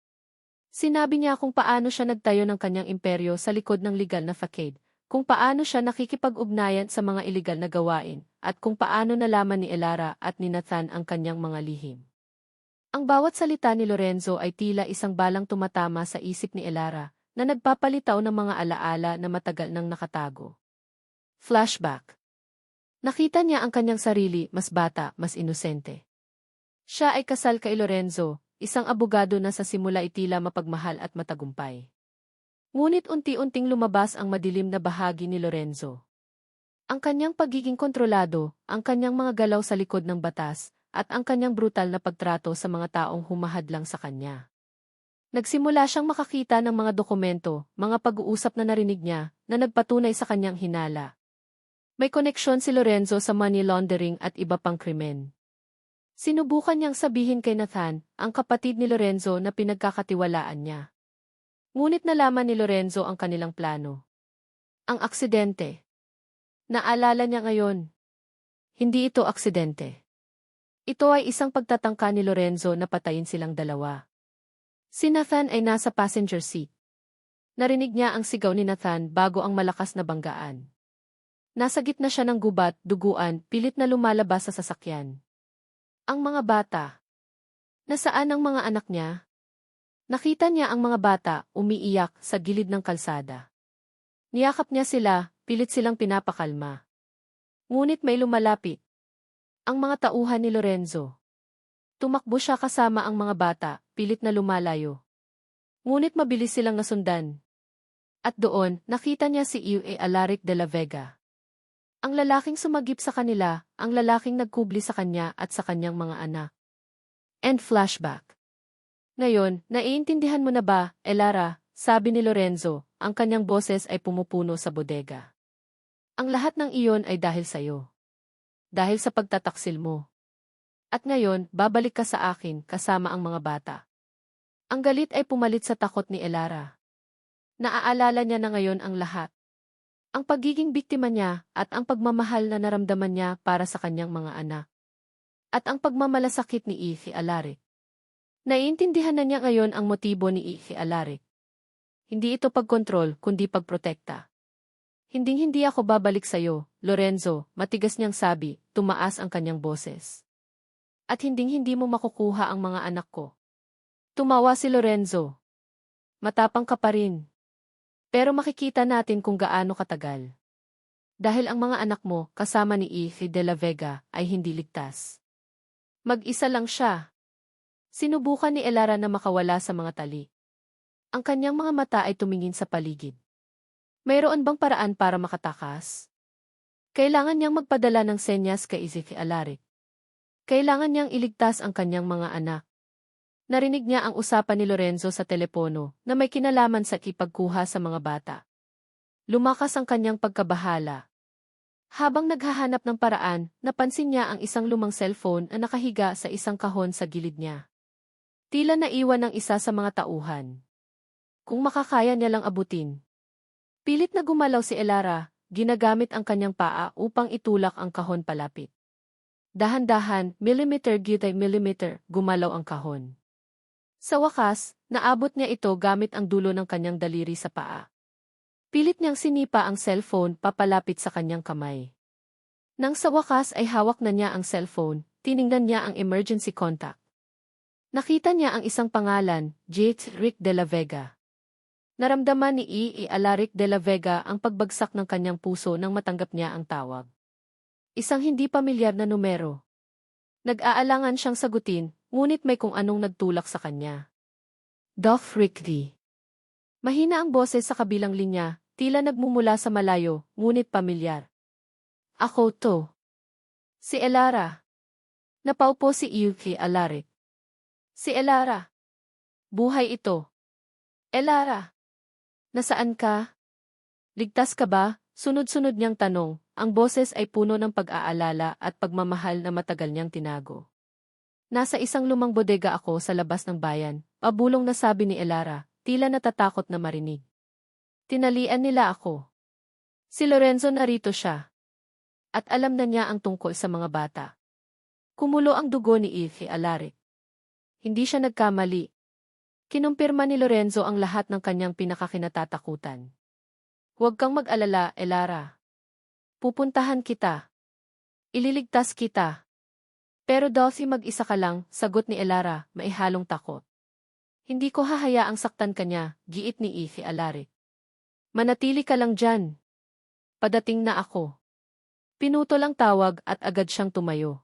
Sinabi niya kung paano siya nagtayo ng kanyang imperyo sa likod ng legal na facade, kung paano siya nakikipag-ugnayan sa mga iligal na gawain, at kung paano nalaman ni Elara at ni Nathan ang kanyang mga lihim. Ang bawat salita ni Lorenzo ay tila isang balang tumatama sa isip ni Elara, na nagpapalitaw ng mga alaala na matagal nang nakatago. Flashback. Nakita niya ang kanyang sarili, mas bata, mas inosente. Siya ay kasal kay Lorenzo, isang abogado na sa simula ay tila mapagmahal at matagumpay. Ngunit unti-unting lumabas ang madilim na bahagi ni Lorenzo. Ang kanyang pagiging kontrolado, ang kanyang mga galaw sa likod ng batas, at ang kanyang brutal na pagtrato sa mga taong humahadlang sa kanya. Nagsimula siyang makakita ng mga dokumento, mga pag-uusap na narinig niya, na nagpatunay sa kanyang hinala. May koneksyon si Lorenzo sa money laundering at iba pang krimen. Sinubukan niyang sabihin kay Nathan, ang kapatid ni Lorenzo na pinagkakatiwalaan niya. Ngunit nalaman ni Lorenzo ang kanilang plano. Ang aksidente. Naalala niya ngayon. Hindi ito aksidente. Ito ay isang pagtatangka ni Lorenzo na patayin silang dalawa. Si Nathan ay nasa passenger seat. Narinig niya ang sigaw ni Nathan bago ang malakas na banggaan. Nasa gitna siya ng gubat, duguan, pilit na lumalabas sa sasakyan. Ang mga bata. Nasaan ang mga anak niya? Nakita niya ang mga bata, umiiyak, sa gilid ng kalsada. Niyakap niya sila, pilit silang pinapakalma. Ngunit may lumalapit. Ang mga tauhan ni Lorenzo. Tumakbo siya kasama ang mga bata, pilit na lumalayo. Ngunit mabilis silang nasundan. At doon, nakita niya si Iue Alaric de la Vega. Ang lalaking sumagip sa kanila, ang lalaking nagkubli sa kanya at sa kanyang mga anak. End flashback. Ngayon, naiintindihan mo na ba, Elara, sabi ni Lorenzo, ang kanyang boses ay pumupuno sa bodega. Ang lahat ng iyon ay dahil sa'yo. Dahil sa pagtataksil mo. At ngayon, babalik ka sa akin kasama ang mga bata. Ang galit ay pumalit sa takot ni Elara. Naaalala niya na ngayon ang lahat. Ang pagiging biktima niya at ang pagmamahal na naramdaman niya para sa kanyang mga anak. At ang pagmamalasakit ni Ife Alaric. Naiintindihan na niya ngayon ang motibo ni Ife Alaric. Hindi ito pagkontrol kundi pagprotekta. Hinding-hindi ako babalik sa'yo, Lorenzo, matigas niyang sabi, tumaas ang kanyang boses. At hinding-hindi mo makukuha ang mga anak ko. Tumawa si Lorenzo. Matapang ka pa rin. Pero makikita natin kung gaano katagal. Dahil ang mga anak mo, kasama ni Ife de la Vega, ay hindi ligtas. Mag-isa lang siya. Sinubukan ni Elara na makawala sa mga tali. Ang kanyang mga mata ay tumingin sa paligid. Mayroon bang paraan para makatakas? Kailangan niyang magpadala ng senyas kay Ife Alaric. Kailangan niyang iligtas ang kanyang mga anak. Narinig niya ang usapan ni Lorenzo sa telepono na may kinalaman sa kipagkuha sa mga bata. Lumakas ang kanyang pagkabahala. Habang naghahanap ng paraan, napansin niya ang isang lumang cellphone na nakahiga sa isang kahon sa gilid niya. Tila naiwan ng isa sa mga tauhan. Kung makakaya niya lang abutin. Pilit na gumalaw si Elara, ginagamit ang kanyang paa upang itulak ang kahon palapit. Dahan-dahan, millimeter gitay millimeter, gumalaw ang kahon. Sa wakas, naabot niya ito gamit ang dulo ng kanyang daliri sa paa. Pilit niyang sinipa ang cellphone papalapit sa kanyang kamay. Nang sa wakas ay hawak na niya ang cellphone, tiningnan niya ang emergency contact. Nakita niya ang isang pangalan, J. Rick de la Vega. Naramdaman ni E. Alaric de la Vega ang pagbagsak ng kanyang puso nang matanggap niya ang tawag. Isang hindi pamilyar na numero. Nag-aalangan siyang sagutin, ngunit may kung anong nagtulak sa kanya. Doc Ricky. Mahina ang boses sa kabilang linya, tila nagmumula sa malayo, ngunit pamilyar. Ako to. Si Elara. Napaupo si Yuki Alaric. Si Elara. Buhay ito. Elara. Nasaan ka? Ligtas ka ba? Sunod-sunod niyang tanong, ang boses ay puno ng pag-aalala at pagmamahal na matagal niyang tinago. Nasa isang lumang bodega ako sa labas ng bayan, pabulong na sabi ni Elara, tila natatakot na marinig. Tinalian nila ako. Si Lorenzo narito siya. At alam na niya ang tungkol sa mga bata. Kumulo ang dugo ni Yuki Alaric. Hindi siya nagkamali. Kinumpirma ni Lorenzo ang lahat ng kanyang pinakakinatatakutan. Huwag kang mag-alala, Elara. Pupuntahan kita. Ililigtas kita. Pero Dolphy mag-isa ka lang, sagot ni Elara, maihalong takot. Hindi ko hahayaang saktan kanya, giit ni Yuki Alaric. Manatili ka lang dyan. Padating na ako. Pinutol ang tawag at agad siyang tumayo.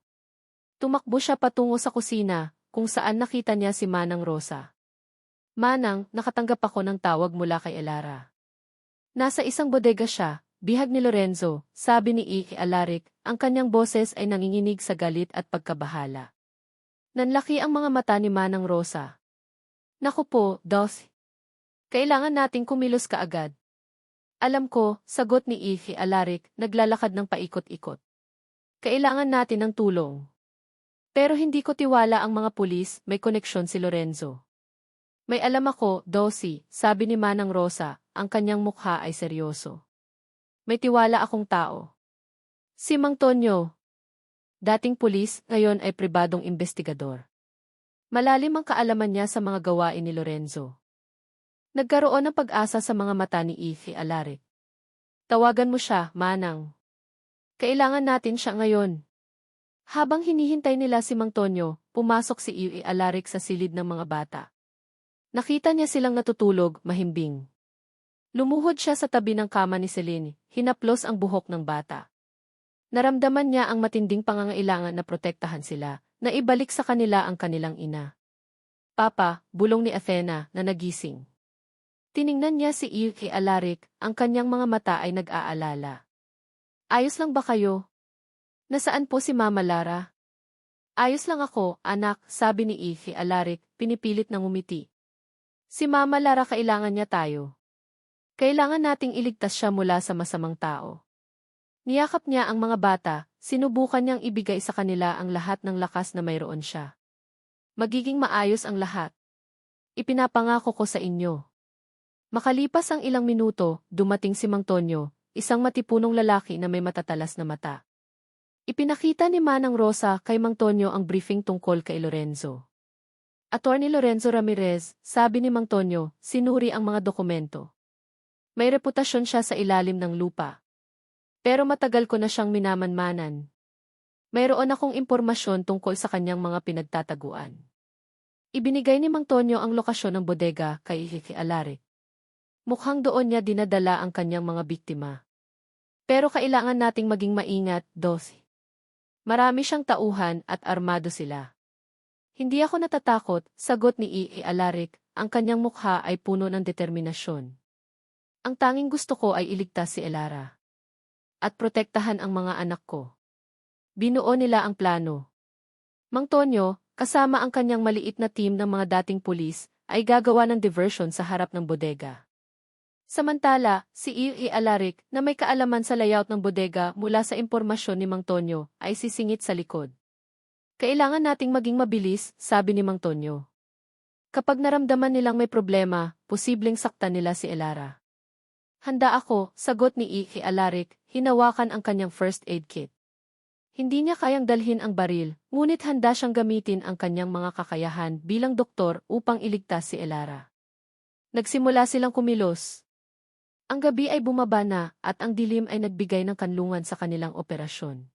Tumakbo siya patungo sa kusina, kung saan nakita niya si Manang Rosa. Manang, nakatanggap ako ng tawag mula kay Elara. Nasa isang bodega siya, bihag ni Lorenzo, sabi ni Yuki Alaric, ang kanyang boses ay nanginginig sa galit at pagkabahala. Nanlaki ang mga mata ni Manang Rosa. Naku po, Dolphy. Kailangan nating kumilos kaagad. Alam ko, sagot ni Yuki Alaric, naglalakad ng paikot-ikot. Kailangan natin ng tulong. Pero hindi ko tiwala ang mga pulis, may koneksyon si Lorenzo. May alam ako, Dolphy, sabi ni Manang Rosa, ang kanyang mukha ay seryoso. May tiwala akong tao. Si Mang Tonyo. Dating pulis, ngayon ay pribadong investigador. Malalim ang kaalaman niya sa mga gawain ni Lorenzo. Nagkaroon ng pag-asa sa mga mata ni Yuki Alaric. Tawagan mo siya, Manang. Kailangan natin siya ngayon. Habang hinihintay nila si Mang Tonyo, pumasok si Yuki Alaric sa silid ng mga bata. Nakita niya silang natutulog, mahimbing. Lumuhod siya sa tabi ng kama ni Celine, hinaplos ang buhok ng bata. Naramdaman niya ang matinding pangangailangan na protektahan sila, na ibalik sa kanila ang kanilang ina. Papa, bulong ni Athena na nagising. Tiningnan niya si Yuki Alaric, ang kanyang mga mata ay nag-aalala. Ayos lang ba kayo? Nasaan po si Mama Lara? Ayos lang ako, anak, sabi ni Yuki Alaric, pinipilit na ngumiti. Si Mama Lara kailangan niya tayo. Kailangan nating iligtas siya mula sa masamang tao. Niyakap niya ang mga bata, sinubukan niyang ibigay sa kanila ang lahat ng lakas na mayroon siya. Magiging maayos ang lahat. Ipinapangako ko sa inyo. Makalipas ang ilang minuto, dumating si Mang Tonyo, isang matipunong lalaki na may matatalas na mata. Ipinakita ni Manang Rosa kay Mang Tonyo ang briefing tungkol kay Lorenzo. Attorney Lorenzo Ramirez, sabi ni Mang Tonyo, sinuri ang mga dokumento. May reputasyon siya sa ilalim ng lupa. Pero matagal ko na siyang minamanmanan. Mayroon akong impormasyon tungkol sa kanyang mga pinagtataguan. Ibinigay ni Mang Tonyo ang lokasyon ng bodega kay Yuki Alaric. Mukhang doon niya dinadala ang kanyang mga biktima. Pero kailangan nating maging maingat, Dolphy. Marami siyang tauhan at armado sila. Hindi ako natatakot, sagot ni Yuki Alaric, ang kanyang mukha ay puno ng determinasyon. Ang tanging gusto ko ay iligtas si Elara. At protektahan ang mga anak ko. Binuo nila ang plano. Mang Tonyo, kasama ang kanyang maliit na team ng mga dating pulis, ay gagawa ng diversion sa harap ng bodega. Samantala, si Yuki Alaric, na may kaalaman sa layout ng bodega mula sa impormasyon ni Mang Tonyo, ay sisingit sa likod. Kailangan nating maging mabilis, sabi ni Mang Tonyo. Kapag naramdaman nilang may problema, posibleng saktan nila si Elara. Handa ako, sagot ni Iki Alaric, hinawakan ang kanyang first aid kit. Hindi niya kayang dalhin ang baril, ngunit handa siyang gamitin ang kanyang mga kakayahan bilang doktor upang iligtas si Elara. Nagsimula silang kumilos. Ang gabi ay bumaba na at ang dilim ay nagbigay ng kanlungan sa kanilang operasyon.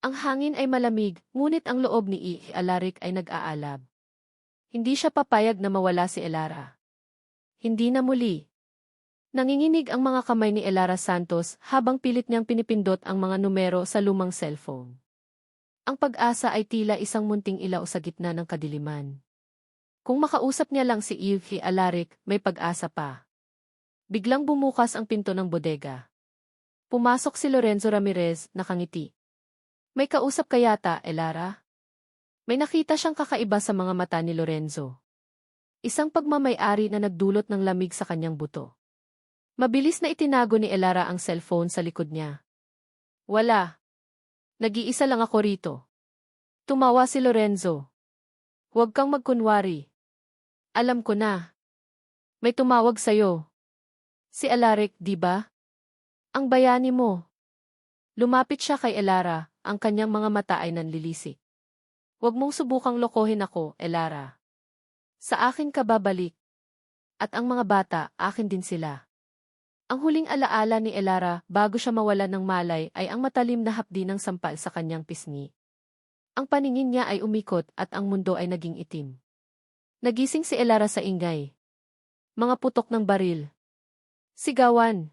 Ang hangin ay malamig, ngunit ang loob ni Iki Alaric ay nag-aalab. Hindi siya papayag na mawala si Elara. Hindi na muli. Nanginginig ang mga kamay ni Elara Santos habang pilit niyang pinipindot ang mga numero sa lumang cellphone. Ang pag-asa ay tila isang munting ilaw sa gitna ng kadiliman. Kung makausap niya lang si Iki Alaric, may pag-asa pa. Biglang bumukas ang pinto ng bodega. Pumasok si Lorenzo Ramirez, nakangiti. May kausap ka yata, Elara? May nakita siyang kakaiba sa mga mata ni Lorenzo. Isang pagmamay-ari na nagdulot ng lamig sa kanyang buto. Mabilis na itinago ni Elara ang cellphone sa likod niya. Wala. Nag-iisa lang ako rito. Tumawa si Lorenzo. Huwag kang magkunwari. Alam ko na. May tumawag sa'yo. Si Alaric, di ba? Ang bayani mo. Lumapit siya kay Elara, ang kanyang mga mata ay nanlilisik. Huwag mong subukang lokohin ako, Elara. Sa akin ka babalik. At ang mga bata, akin din sila. Ang huling alaala ni Elara bago siya mawala ng malay ay ang matalim na hapdi ng sampal sa kanyang pisngi. Ang paningin niya ay umikot at ang mundo ay naging itim. Nagising si Elara sa ingay. Mga putok ng baril. Sigawan.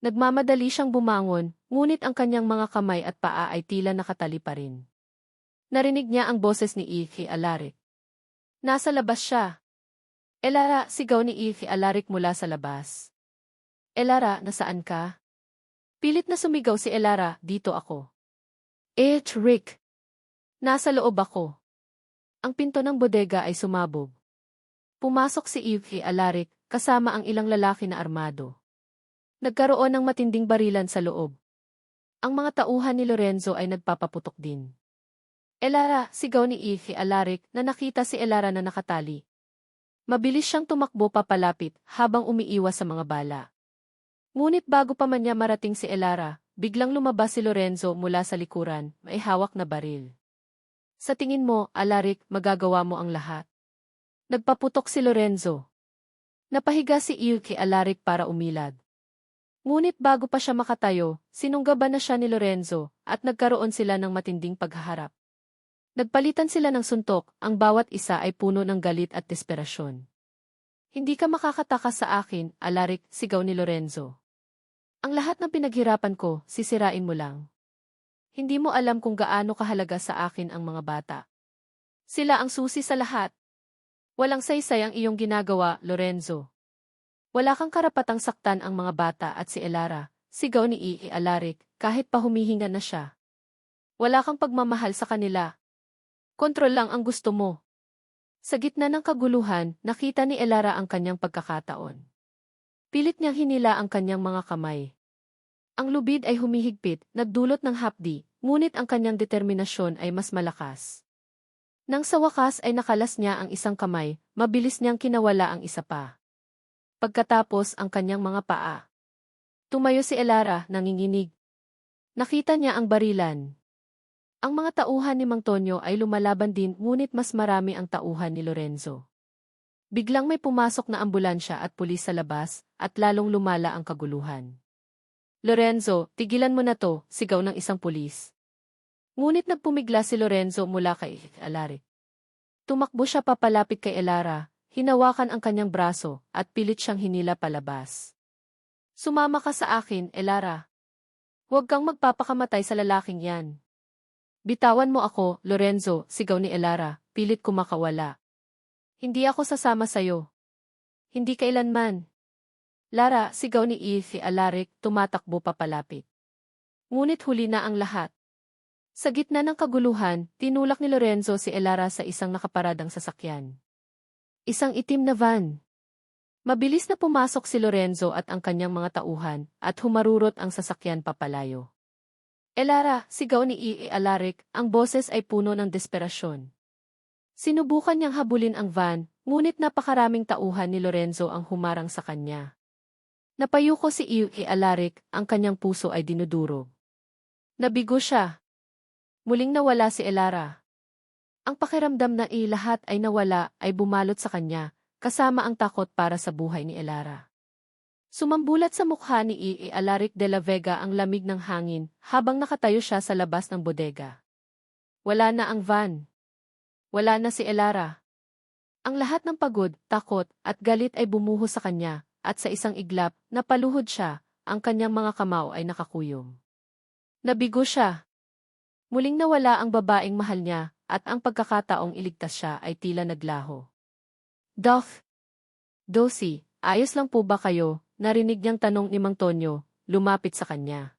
Nagmamadali siyang bumangon, ngunit ang kanyang mga kamay at paa ay tila nakatali pa rin. Narinig niya ang boses ni Iki Alaric. Nasa labas siya. Elara, sigaw ni Iki Alaric mula sa labas. Elara, nasaan ka? Pilit na sumigaw si Elara, dito ako. Rick. Nasa loob ako. Ang pinto ng bodega ay sumabog. Pumasok si Iki Alaric, kasama ang ilang lalaki na armado. Nagkaroon ng matinding barilan sa loob. Ang mga tauhan ni Lorenzo ay nagpapaputok din. Elara, sigaw ni Iki Alaric na nakita si Elara na nakatali. Mabilis siyang tumakbo papalapit habang umiiwas sa mga bala. Ngunit bago pa man niya marating si Elara, biglang lumabas si Lorenzo mula sa likuran, may hawak na baril. Sa tingin mo, Alaric, magagawa mo ang lahat. Nagpaputok si Lorenzo. Napahiga si Iki Alaric para umilad. Ngunit bago pa siya makatayo, sinunggaban na siya ni Lorenzo at nagkaroon sila ng matinding paghaharap. Nagpalitan sila ng suntok, ang bawat isa ay puno ng galit at desperasyon. Hindi ka makakatakas sa akin, Alaric, sigaw ni Lorenzo. Ang lahat ng pinaghirapan ko, sisirain mo lang. Hindi mo alam kung gaano kahalaga sa akin ang mga bata. Sila ang susi sa lahat. Walang saysay ang iyong ginagawa, Lorenzo. Wala kang karapatang saktan ang mga bata at si Elara, sigaw ni Iki Alaric, kahit pa humihinga na siya. Wala kang pagmamahal sa kanila. Kontrol lang ang gusto mo. Sa gitna ng kaguluhan, nakita ni Elara ang kanyang pagkakataon. Pilit niyang hinila ang kanyang mga kamay. Ang lubid ay humihigpit, nagdulot ng hapdi, ngunit ang kanyang determinasyon ay mas malakas. Nang sa wakas ay nakalas niya ang isang kamay, mabilis niyang kinawala ang isa pa. Pagkatapos ang kanyang mga paa. Tumayo si Elara, nanginginig. Nakita niya ang barilan. Ang mga tauhan ni Mang Tonyo ay lumalaban din ngunit mas marami ang tauhan ni Lorenzo. Biglang may pumasok na ambulansya at pulis sa labas at lalong lumala ang kaguluhan. Lorenzo, tigilan mo na to, sigaw ng isang pulis. Ngunit nagpumigla si Lorenzo mula kay Alaric. Tumakbo siya papalapit kay Elara, hinawakan ang kanyang braso at pilit siyang hinila palabas. Sumama ka sa akin, Elara. Huwag kang magpapakamatay sa lalaking yan. Bitawan mo ako, Lorenzo, sigaw ni Elara, pilit kumakawala. Hindi ako sasama sa'yo. Hindi kailanman. Lara, sigaw ni Iki Alaric, tumatakbo papalapit. Ngunit huli na ang lahat. Sa gitna ng kaguluhan, tinulak ni Lorenzo si Elara sa isang nakaparadang sasakyan. Isang itim na van. Mabilis na pumasok si Lorenzo at ang kanyang mga tauhan at humarurot ang sasakyan papalayo. Elara, sigaw ni Iki Alaric, ang boses ay puno ng desperasyon. Sinubukan niyang habulin ang van, ngunit napakaraming tauhan ni Lorenzo ang humarang sa kanya. Napayuko si Iuki Alaric, ang kanyang puso ay dinudurog. Nabigo siya. Muling nawala si Elara. Ang pakiramdam na lahat ay nawala ay bumalot sa kanya, kasama ang takot para sa buhay ni Elara. Sumambulat sa mukha ni Iuki Alaric de la Vega ang lamig ng hangin habang nakatayo siya sa labas ng bodega. Wala na ang van. Wala na si Elara. Ang lahat ng pagod, takot, at galit ay bumuho sa kanya, at sa isang iglap, napaluhod siya, ang kanyang mga kamao ay nakakuyom. Nabigo siya. Muling nawala ang babaeng mahal niya, at ang pagkakataong iligtas siya ay tila naglaho. Doc! Dosi, ayos lang po ba kayo? Narinig niyang tanong ni Mang Tonyo, lumapit sa kanya.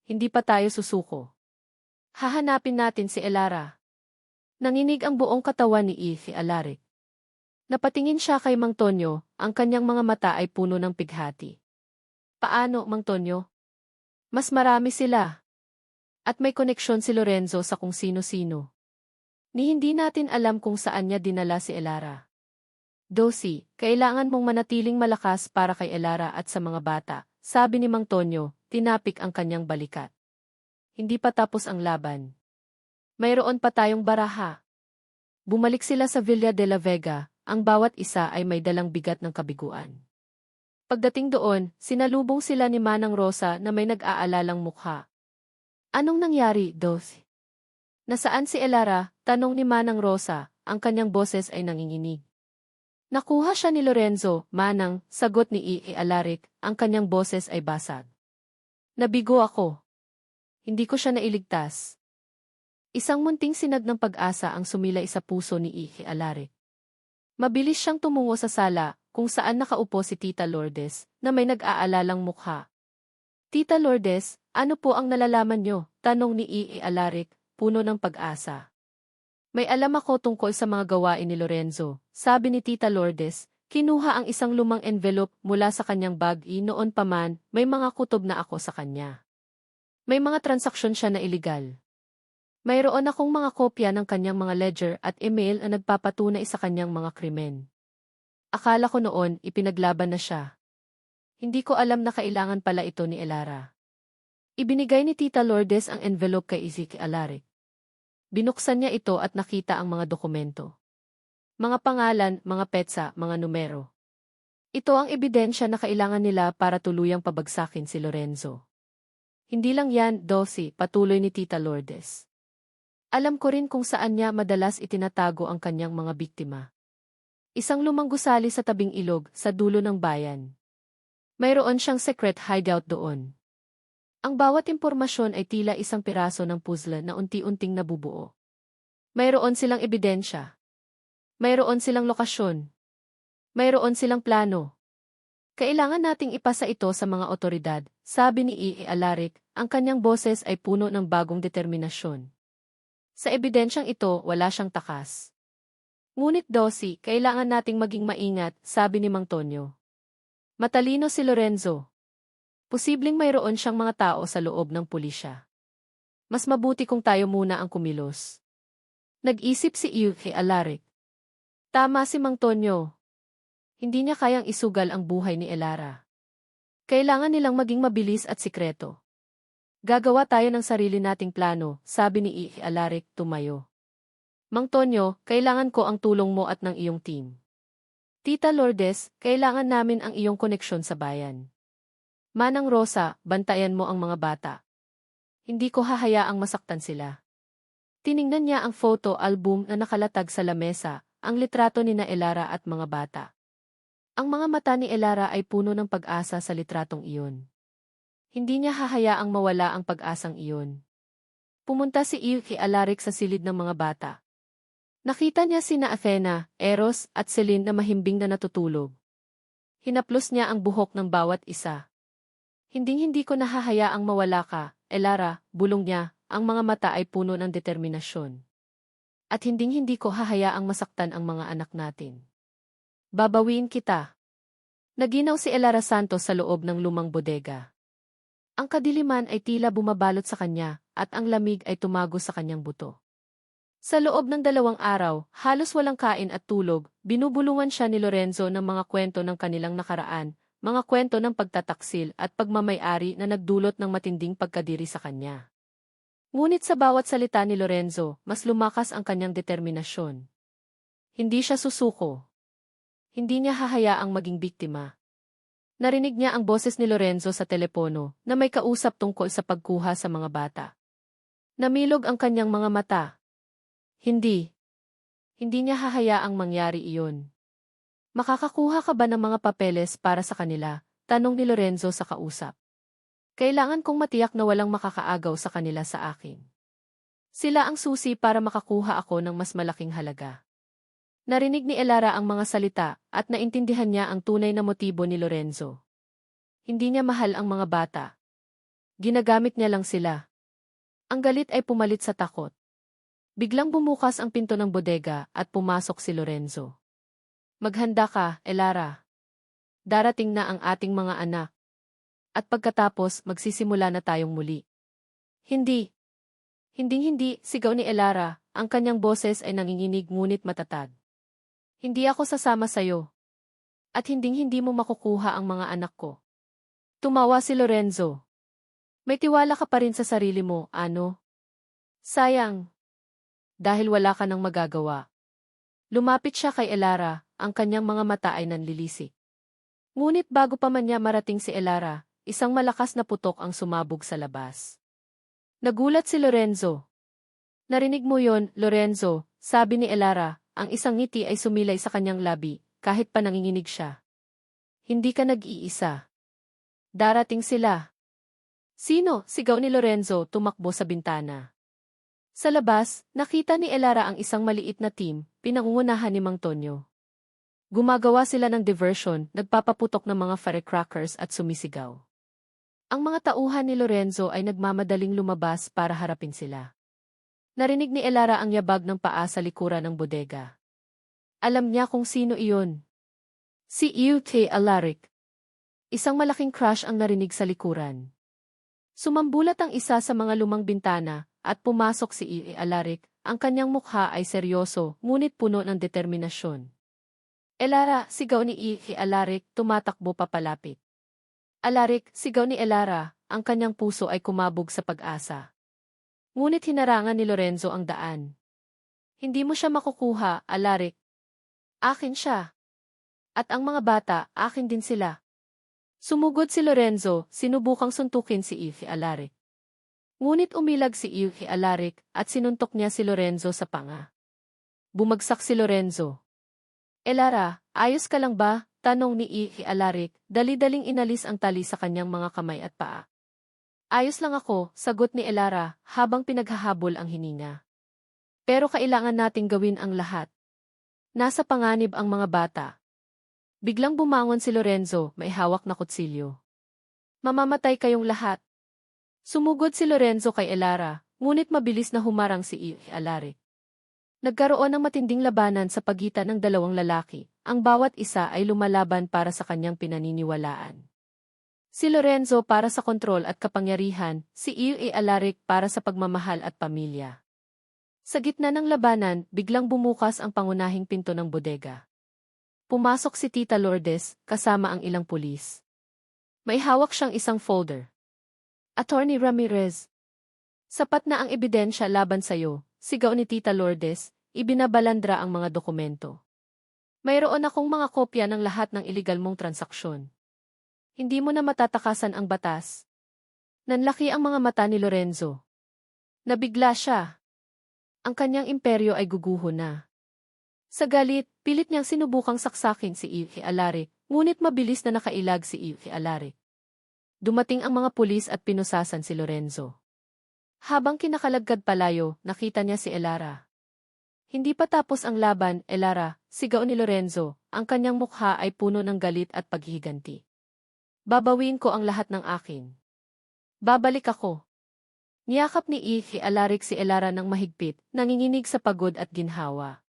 Hindi pa tayo susuko. Hahanapin natin si Elara. Nanginig ang buong katawan ni Iuki Alaric. Napatingin siya kay Mang Tonyo, ang kanyang mga mata ay puno ng pighati. Paano, Mang Tonyo? Mas marami sila. At may koneksyon si Lorenzo sa kung sino-sino. Ni hindi natin alam kung saan niya dinala si Elara. Dosi, kailangan mong manatiling malakas para kay Elara at sa mga bata, sabi ni Mang Tonyo, tinapik ang kanyang balikat. Hindi pa tapos ang laban. Mayroon pa tayong baraha. Bumalik sila sa Villa de la Vega. Ang bawat isa ay may dalang bigat ng kabiguan. Pagdating doon, sinalubong sila ni Manang Rosa na may nag-aalalang mukha. Anong nangyari, Dos? Nasaan si Elara? Tanong ni Manang Rosa, ang kanyang boses ay nanginginig. Nakuha siya ni Lorenzo, Manang, sagot ni Iuki Alaric, ang kanyang boses ay basag. Nabigo ako. Hindi ko siya nailigtas. Isang munting sinag ng pag-asa ang sumilay sa puso ni Iuki Alaric. Mabilis siyang tumungo sa sala, kung saan nakaupo si Tita Lourdes, na may nag-aalalang mukha. Tita Lourdes, ano po ang nalalaman niyo? Tanong ni Iuki Alaric, puno ng pag-asa. May alam ako tungkol sa mga gawain ni Lorenzo, sabi ni Tita Lourdes, kinuha ang isang lumang envelope mula sa kanyang bag noon pa man, may mga kutob na ako sa kanya. May mga transaksyon siya na iligal. Mayroon akong mga kopya ng kanyang mga ledger at email na nagpapatunay sa kanyang mga krimen. Akala ko noon, ipinaglaban na siya. Hindi ko alam na kailangan pala ito ni Elara. Ibinigay ni Tita Lourdes ang envelope kay Iuki Alaric. Binuksan niya ito at nakita ang mga dokumento. Mga pangalan, mga petsa, mga numero. Ito ang ebidensya na kailangan nila para tuluyang pabagsakin si Lorenzo. Hindi lang yan, Dosi, patuloy ni Tita Lourdes. Alam ko rin kung saan niya madalas itinatago ang kanyang mga biktima. Isang lumang gusali sa tabing ilog, sa dulo ng bayan. Mayroon siyang secret hideout doon. Ang bawat impormasyon ay tila isang piraso ng puzzle na unti-unting nabubuo. Mayroon silang ebidensya. Mayroon silang lokasyon. Mayroon silang plano. Kailangan nating ipasa ito sa mga otoridad, sabi ni Iuki Alaric, ang kanyang boses ay puno ng bagong determinasyon. Sa ebidensyang ito, wala siyang takas. Ngunit Dosi, kailangan nating maging maingat, sabi ni Mang Tonyo. Matalino si Lorenzo. Posibleng mayroon siyang mga tao sa loob ng pulisya. Mas mabuti kung tayo muna ang kumilos. Nag-isip si Iuki Alaric. Tama si Mang Tonyo. Hindi niya kayang isugal ang buhay ni Elara. Kailangan nilang maging mabilis at sikreto. Gagawa tayo ng sarili nating plano, sabi ni Iuki Alaric, tumayo. Mang Tonyo, kailangan ko ang tulong mo at ng iyong team. Tita Lourdes, kailangan namin ang iyong koneksyon sa bayan. Manang Rosa, bantayan mo ang mga bata. Hindi ko hahayaang masaktan sila. Tiningnan niya ang photo album na nakalatag sa lamesa, ang litrato ni na Elara at mga bata. Ang mga mata ni Elara ay puno ng pag-asa sa litratong iyon. Hindi niya hahayaang mawala ang pag-asang iyon. Pumunta si Iuki Alaric sa silid ng mga bata. Nakita niya sina Athena, Eros, at Celine na mahimbing na natutulog. Hinaplos niya ang buhok ng bawat isa. Hinding-hindi ko nahahayaang mawala ka, Elara, bulong niya, ang mga mata ay puno ng determinasyon. At hinding-hindi ko hahayaang masaktan ang mga anak natin. Babawiin kita. Naginaw si Elara Santos sa loob ng lumang bodega. Ang kadiliman ay tila bumabalot sa kanya, at ang lamig ay tumago sa kanyang buto. Sa loob ng 2 araw, halos walang kain at tulog, binubulungan siya ni Lorenzo ng mga kwento ng kanilang nakaraan, mga kwento ng pagtataksil at pagmamay-ari na nagdulot ng matinding pagkadiri sa kanya. Ngunit sa bawat salita ni Lorenzo, mas lumakas ang kanyang determinasyon. Hindi siya susuko. Hindi niya hahayaang maging biktima. Narinig niya ang boses ni Lorenzo sa telepono na may kausap tungkol sa pagkuha sa mga bata. Namilog ang kanyang mga mata. Hindi. Hindi niya hahayaang mangyari iyon. Makakakuha ka ba ng mga papeles para sa kanila? Tanong ni Lorenzo sa kausap. Kailangan kong matiyak na walang makakaagaw sa kanila sa akin. Sila ang susi para makakuha ako ng mas malaking halaga. Narinig ni Elara ang mga salita at naintindihan niya ang tunay na motibo ni Lorenzo. Hindi niya mahal ang mga bata. Ginagamit niya lang sila. Ang galit ay pumalit sa takot. Biglang bumukas ang pinto ng bodega at pumasok si Lorenzo. Maghanda ka, Elara. Darating na ang ating mga anak. At pagkatapos magsisimula na tayong muli. Hindi. Hinding-hindi, sigaw ni Elara, ang kanyang boses ay nanginginig ngunit matatag. Hindi ako sasama sa'yo. At hinding-hindi mo makukuha ang mga anak ko. Tumawa si Lorenzo. May tiwala ka pa rin sa sarili mo, ano? Sayang. Dahil wala ka nang magagawa. Lumapit siya kay Elara, ang kanyang mga mata ay nanlilisik. Ngunit bago pa man niya marating si Elara, isang malakas na putok ang sumabog sa labas. Nagulat si Lorenzo. Narinig mo yon, Lorenzo, sabi ni Elara. Ang isang ngiti ay sumilay sa kanyang labi, kahit pa nanginginig siya. Hindi ka nag-iisa. Darating sila. Sino? Sigaw ni Lorenzo, tumakbo sa bintana. Sa labas, nakita ni Elara ang isang maliit na team, pinangungunahan ni Mang Tonyo. Gumagawa sila ng diversion, nagpapaputok ng mga firecrackers at sumisigaw. Ang mga tauhan ni Lorenzo ay nagmamadaling lumabas para harapin sila. Narinig ni Elara ang yabag ng paa sa likuran ng bodega. Alam niya kung sino iyon. Si E.K. Alaric. Isang malaking crush ang narinig sa likuran. Sumambulat ang isa sa mga lumang bintana at pumasok si E.K. Alaric. Ang kanyang mukha ay seryoso ngunit puno ng determinasyon. Elara, sigaw ni E.K. Alaric, tumatakbo papalapit. Alaric, sigaw ni Elara, ang kanyang puso ay kumabog sa pag-asa. Ngunit hinarangan ni Lorenzo ang daan. Hindi mo siya makukuha, Alaric. Akin siya. At ang mga bata, akin din sila. Sumugod si Lorenzo, sinubukang suntukin si E.K. Alaric. Ngunit umilag si E.K. Alaric at sinuntok niya si Lorenzo sa panga. Bumagsak si Lorenzo. Elara, ayos ka lang ba? Tanong ni E.K. Alaric, dali-daling inalis ang tali sa kanyang mga kamay at paa. Ayos lang ako, sagot ni Elara, habang pinaghahabol ang hininga. Pero kailangan nating gawin ang lahat. Nasa panganib ang mga bata. Biglang bumangon si Lorenzo, may hawak na kutsilyo. Mamamatay kayong lahat. Sumugod si Lorenzo kay Elara, ngunit mabilis na humarang si E.K. Alaric. Nagkaroon ng matinding labanan sa pagitan ng dalawang lalaki, ang bawat isa ay lumalaban para sa kanyang pinaniniwalaan. Si Lorenzo para sa kontrol at kapangyarihan, si E.K. Alaric para sa pagmamahal at pamilya. Sa gitna ng labanan, biglang bumukas ang pangunahing pinto ng bodega. Pumasok si Tita Lourdes, kasama ang ilang pulis. May hawak siyang isang folder. Attorney Ramirez. Sapat na ang ebidensya laban sa'yo, sigaw ni Tita Lourdes, ibinabalandra ang mga dokumento. Mayroon akong mga kopya ng lahat ng iligal mong transaksyon. Hindi mo na matatakasan ang batas. Nanlaki ang mga mata ni Lorenzo. Nabigla siya. Ang kanyang imperyo ay guguho na. Sa galit, pilit niyang sinubukang saksakin si E.K. Alaric, ngunit mabilis na nakailag si E.K. Alaric. Dumating ang mga pulis at pinusasan si Lorenzo. Habang kinakalagkad palayo, nakita niya si Elara. Hindi pa tapos ang laban, Elara, sigaw ni Lorenzo, ang kanyang mukha ay puno ng galit at paghihiganti. Babawin ko ang lahat ng akin. Babalik ako. Niyakap ni E.K. Alaric si Elara ng mahigpit, nanginginig sa pagod at ginhawa.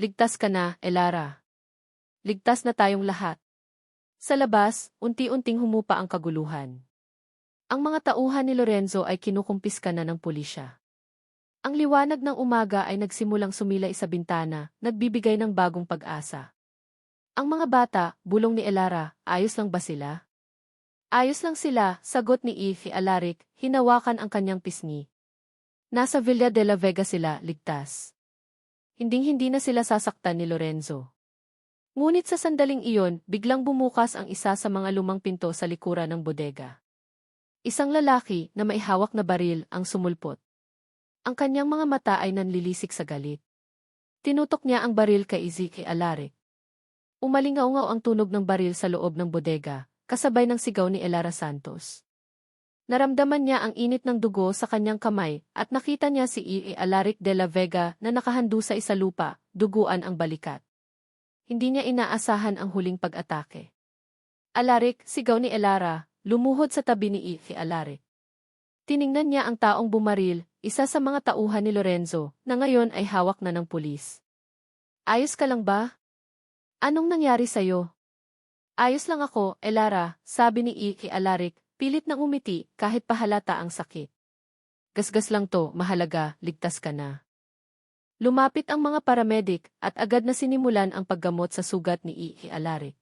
Ligtas ka na, Elara. Ligtas na tayong lahat. Sa labas, unti-unting humupa ang kaguluhan. Ang mga tauhan ni Lorenzo ay kinukumpiska na ng pulisya. Ang liwanag ng umaga ay nagsimulang sumilay sa bintana, nagbibigay ng bagong pag-asa. Ang mga bata, bulong ni Elara, ayos lang ba sila? Ayos lang sila, sagot ni Ify Alaric, hinawakan ang kanyang pisngi. Nasa Villa de la Vega sila, ligtas. Hinding-hindi na sila sasaktan ni Lorenzo. Ngunit sa sandaling iyon, biglang bumukas ang isa sa mga lumang pinto sa likuran ng bodega. Isang lalaki na may hawak na baril ang sumulpot. Ang kanyang mga mata ay nanlilisik sa galit. Tinutok niya ang baril kay Ify Alaric. Umalingaw-ngaw ang tunog ng baril sa loob ng bodega, kasabay ng sigaw ni Elara Santos. Naramdaman niya ang init ng dugo sa kanyang kamay at nakita niya si Ify Alaric de la Vega na nakahando sa isalupa, duguan ang balikat. Hindi niya inaasahan ang huling pag-atake. Alaric, sigaw ni Elara, lumuhod sa tabi ni Ify Alaric. Tiningnan niya ang taong bumaril, isa sa mga tauhan ni Lorenzo, na ngayon ay hawak na ng pulis. Ayos ka lang ba? Anong nangyari sa'yo? Ayos lang ako, Elara, sabi ni Ify Alaric, pilit nang umiti kahit pahalata ang sakit. Gasgas lang to, mahalaga, ligtas ka na. Lumapit ang mga paramedic at agad na sinimulan ang paggamot sa sugat ni Ify Alaric.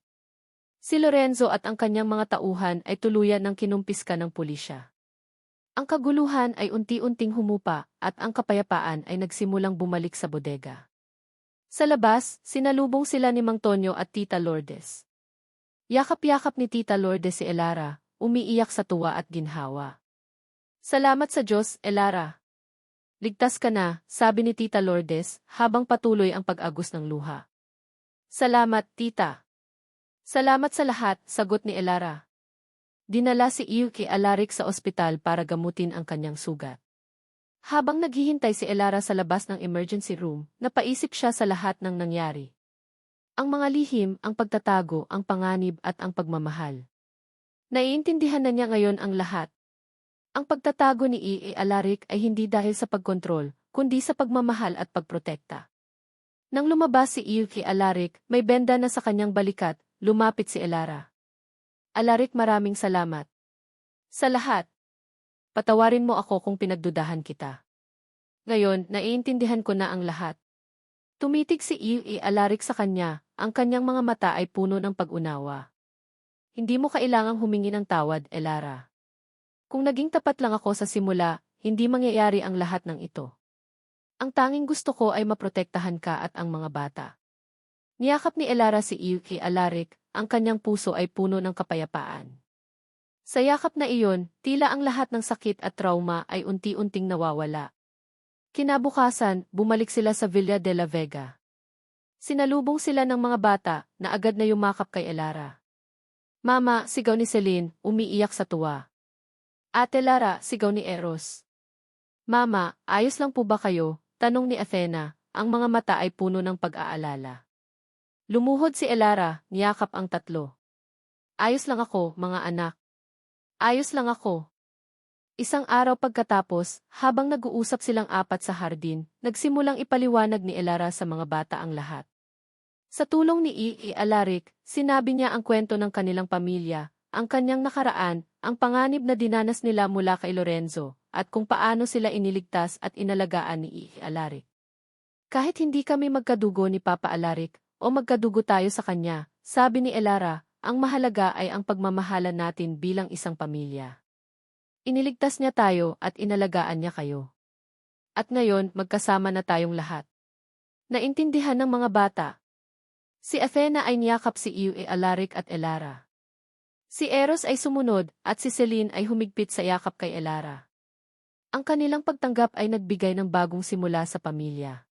Si Lorenzo at ang kanyang mga tauhan ay tuluyan ng kinumpiska ng pulisya. Ang kaguluhan ay unti-unting humupa at ang kapayapaan ay nagsimulang bumalik sa bodega. Sa labas, sinalubong sila ni Mang Tonyo at Tita Lourdes. Yakap-yakap ni Tita Lourdes si Elara, umiiyak sa tuwa at ginhawa. Salamat sa Diyos, Elara. Ligtas ka na, sabi ni Tita Lourdes, habang patuloy ang pag-agos ng luha. Salamat, Tita. Salamat sa lahat, sagot ni Elara. Dinala si Ify Alaric sa ospital para gamutin ang kanyang sugat. Habang naghihintay si Elara sa labas ng emergency room, napaisip siya sa lahat ng nangyari. Ang mga lihim, ang pagtatago, ang panganib at ang pagmamahal. Naiintindihan na niya ngayon ang lahat. Ang pagtatago ni Ify Alaric ay hindi dahil sa pagkontrol, kundi sa pagmamahal at pagprotekta. Nang lumabas si Ify Alaric, may benda na sa kanyang balikat, lumapit si Elara. Alaric, maraming salamat. Sa lahat. Patawarin mo ako kung pinagdudahan kita. Ngayon, naiintindihan ko na ang lahat. Tumitig si Ify Alaric sa kanya, ang kanyang mga mata ay puno ng pag-unawa. Hindi mo kailangang humingi ng tawad, Elara. Kung naging tapat lang ako sa simula, hindi mangyayari ang lahat ng ito. Ang tanging gusto ko ay maprotektahan ka at ang mga bata. Niyakap ni Elara si Ify Alaric, ang kanyang puso ay puno ng kapayapaan. Sa yakap na iyon, tila ang lahat ng sakit at trauma ay unti-unting nawawala. Kinabukasan, bumalik sila sa Villa de la Vega. Sinalubong sila ng mga bata na agad na yumakap kay Elara. Mama, sigaw ni Celine, umiiyak sa tuwa. Ate Lara, sigaw ni Eros. Mama, ayos lang po ba kayo? Tanong ni Athena, ang mga mata ay puno ng pag-aalala. Lumuhod si Elara, niyakap ang tatlo. Ayos lang ako, mga anak. Ayos lang ako. Isang araw pagkatapos, habang nag-uusap silang apat sa hardin, nagsimulang ipaliwanag ni Elara sa mga bata ang lahat. Sa tulong ni Ify Alaric, sinabi niya ang kwento ng kanilang pamilya, ang kanyang nakaraan, ang panganib na dinanas nila mula kay Lorenzo, at kung paano sila iniligtas at inalagaan ni Ify Alaric. Kahit hindi kami magkadugo ni Papa Alaric, o magkadugo tayo sa kanya, sabi ni Elara, ang mahalaga ay ang pagmamahalan natin bilang isang pamilya. Iniligtas niya tayo at inalagaan niya kayo. At ngayon, magkasama na tayong lahat. Naintindihan ng mga bata. Si Athena ay niyakap si Ify Alaric at Elara. Si Eros ay sumunod at si Celine ay humigpit sa yakap kay Elara. Ang kanilang pagtanggap ay nagbigay ng bagong simula sa pamilya.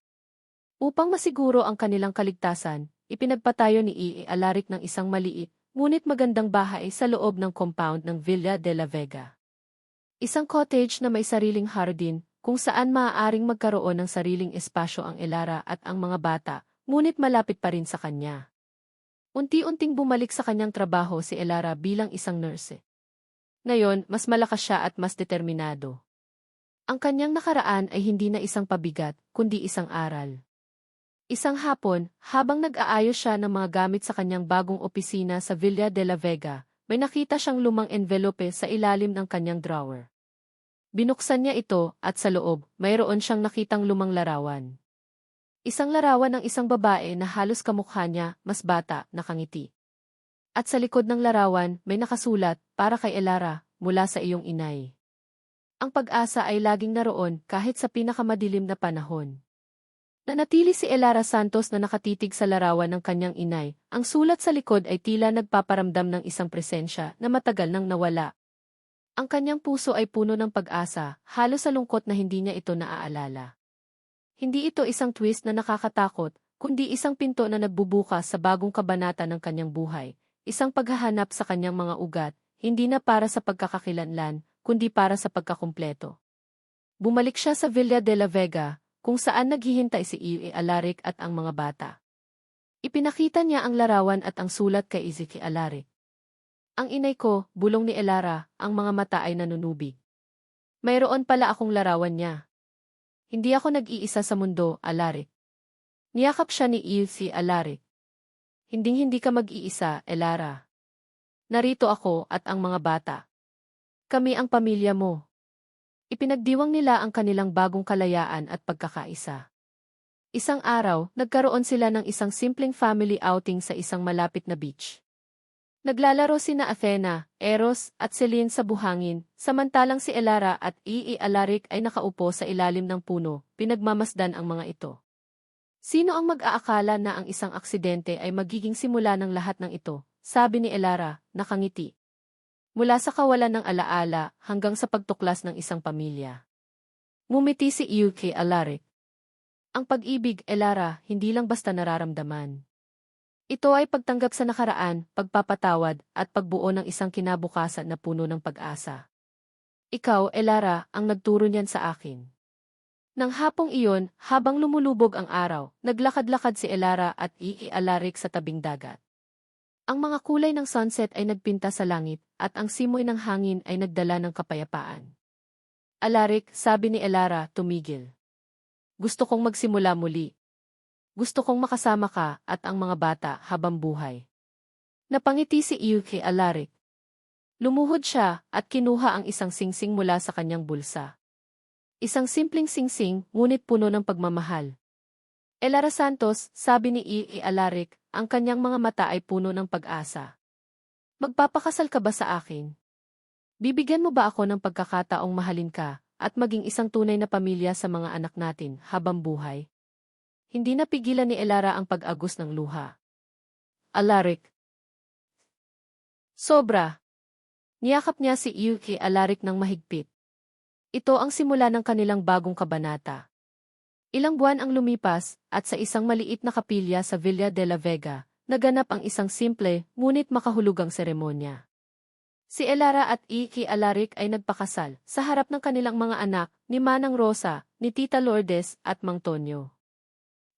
Upang masiguro ang kanilang kaligtasan, ipinagpatayo ni Ify Alaric ng isang maliit, ngunit magandang bahay sa loob ng compound ng Villa de la Vega. Isang cottage na may sariling hardin, kung saan maaaring magkaroon ng sariling espasyo ang Elara at ang mga bata, ngunit malapit pa rin sa kanya. Unti-unting bumalik sa kanyang trabaho si Elara bilang isang nurse. Ngayon, mas malakas siya at mas determinado. Ang kanyang nakaraan ay hindi na isang pabigat, kundi isang aral. Isang hapon, habang nag-aayos siya ng mga gamit sa kanyang bagong opisina sa Villa de la Vega, may nakita siyang lumang envelope sa ilalim ng kanyang drawer. Binuksan niya ito at sa loob, mayroon siyang nakitang lumang larawan. Isang larawan ng isang babae na halos kamukha niya, mas bata, nakangiti. At sa likod ng larawan, may nakasulat, para kay Elara, mula sa iyong inay. Ang pag-asa ay laging naroon kahit sa pinakamadilim na panahon. Nanatili si Elara Santos na nakatitig sa larawan ng kanyang inay. Ang sulat sa likod ay tila nagpaparamdam ng isang presensya na matagal nang nawala. Ang kanyang puso ay puno ng pag-asa, halos sa lungkot na hindi niya ito naaalala. Hindi ito isang twist na nakakatakot, kundi isang pinto na nagbubukas sa bagong kabanata ng kanyang buhay. Isang paghahanap sa kanyang mga ugat, hindi na para sa pagkakakilanlan, kundi para sa pagkakumpleto. Bumalik siya sa Villa de la Vega, kung saan naghihintay si Iu Alaric at ang mga bata. Ipinakita niya ang larawan at ang sulat kay Izzy Alaric. Ang inay ko, bulong ni Elara, ang mga mata ay nanunubig. Mayroon pala akong larawan niya. Hindi ako nag-iisa sa mundo, Alaric. Niyakap siya ni Izzy Alaric. Hinding-hindi ka mag-iisa, Elara. Narito ako at ang mga bata. Kami ang pamilya mo. Ipinagdiwang nila ang kanilang bagong kalayaan at pagkakaisa. Isang araw, nagkaroon sila ng isang simpleng family outing sa isang malapit na beach. Naglalaro sina Athena, Eros, at Celine sa buhangin, samantalang si Elara at Ii Alaric ay nakaupo sa ilalim ng puno, pinagmamasdan ang mga ito. Sino ang mag-aakala na ang isang aksidente ay magiging simula ng lahat ng ito, sabi ni Elara, nakangiti. Mula sa kawalan ng alaala hanggang sa pagtuklas ng isang pamilya. Ngumiti si Iu kay Alaric. Ang pag-ibig, Elara, hindi lang basta nararamdaman. Ito ay pagtanggap sa nakaraan, pagpapatawad, at pagbuo ng isang kinabukasan na puno ng pag-asa. Ikaw, Elara, ang nagturo niyan sa akin. Nang hapong iyon, habang lumulubog ang araw, naglakad-lakad si Elara at Ii Alaric sa tabing dagat. Ang mga kulay ng sunset ay nagpinta sa langit, at ang simoy ng hangin ay nagdala ng kapayapaan. Alaric, sabi ni Elara, tumigil. Gusto kong magsimula muli. Gusto kong makasama ka at ang mga bata habang buhay. Napangiti si Iu kay Alaric. Lumuhod siya at kinuha ang isang singsing mula sa kanyang bulsa. Isang simpleng singsing, ngunit puno ng pagmamahal. Elara Santos, sabi ni Ii Alaric, ang kanyang mga mata ay puno ng pag-asa. Magpapakasal ka ba sa akin? Bibigyan mo ba ako ng pagkakataong mahalin ka at maging isang tunay na pamilya sa mga anak natin habang buhay? Hindi napigilan ni Elara ang pag-agos ng luha. Alaric. Sobra. Niyakap niya si Iu kay Alaric ng mahigpit. Ito ang simula ng kanilang bagong kabanata. Ilang buwan ang lumipas, at sa isang maliit na kapilya sa Villa de la Vega, naganap ang isang simple, ngunit makahulugang seremonya. Si Elara at Ii Alaric ay nagpakasal, sa harap ng kanilang mga anak, ni Manang Rosa, ni Tita Lourdes, at Mang Tonyo.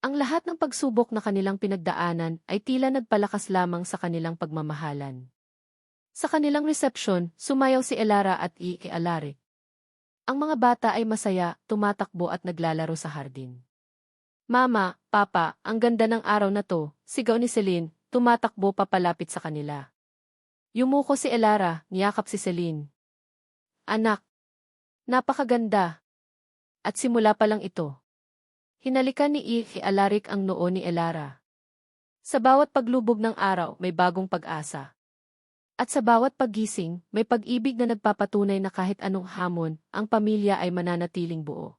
Ang lahat ng pagsubok na kanilang pinagdaanan ay tila nagpalakas lamang sa kanilang pagmamahalan. Sa kanilang resepsyon, sumayaw si Elara at Ii Alaric. Ang mga bata ay masaya, tumatakbo at naglalaro sa hardin. Mama, Papa, ang ganda ng araw na to, sigaw ni Celine, tumatakbo papalapit sa kanila. Yumuko si Elara, niyakap si Celine. Anak, napakaganda. At simula pa lang ito. Hinalikan ni Ii Alaric ang noo ni Elara. Sa bawat paglubog ng araw, may bagong pag-asa. At sa bawat paggising, may pag-ibig na nagpapatunay na kahit anong hamon, ang pamilya ay mananatiling buo.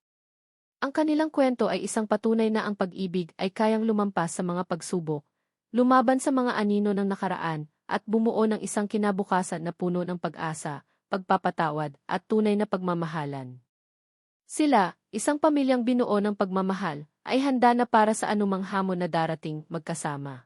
Ang kanilang kwento ay isang patunay na ang pag-ibig ay kayang lumampas sa mga pagsubok, lumaban sa mga anino ng nakaraan, at bumuo ng isang kinabukasan na puno ng pag-asa, pagpapatawad, at tunay na pagmamahalan. Sila, isang pamilyang binuo ng pagmamahal, ay handa na para sa anumang hamon na darating magkasama.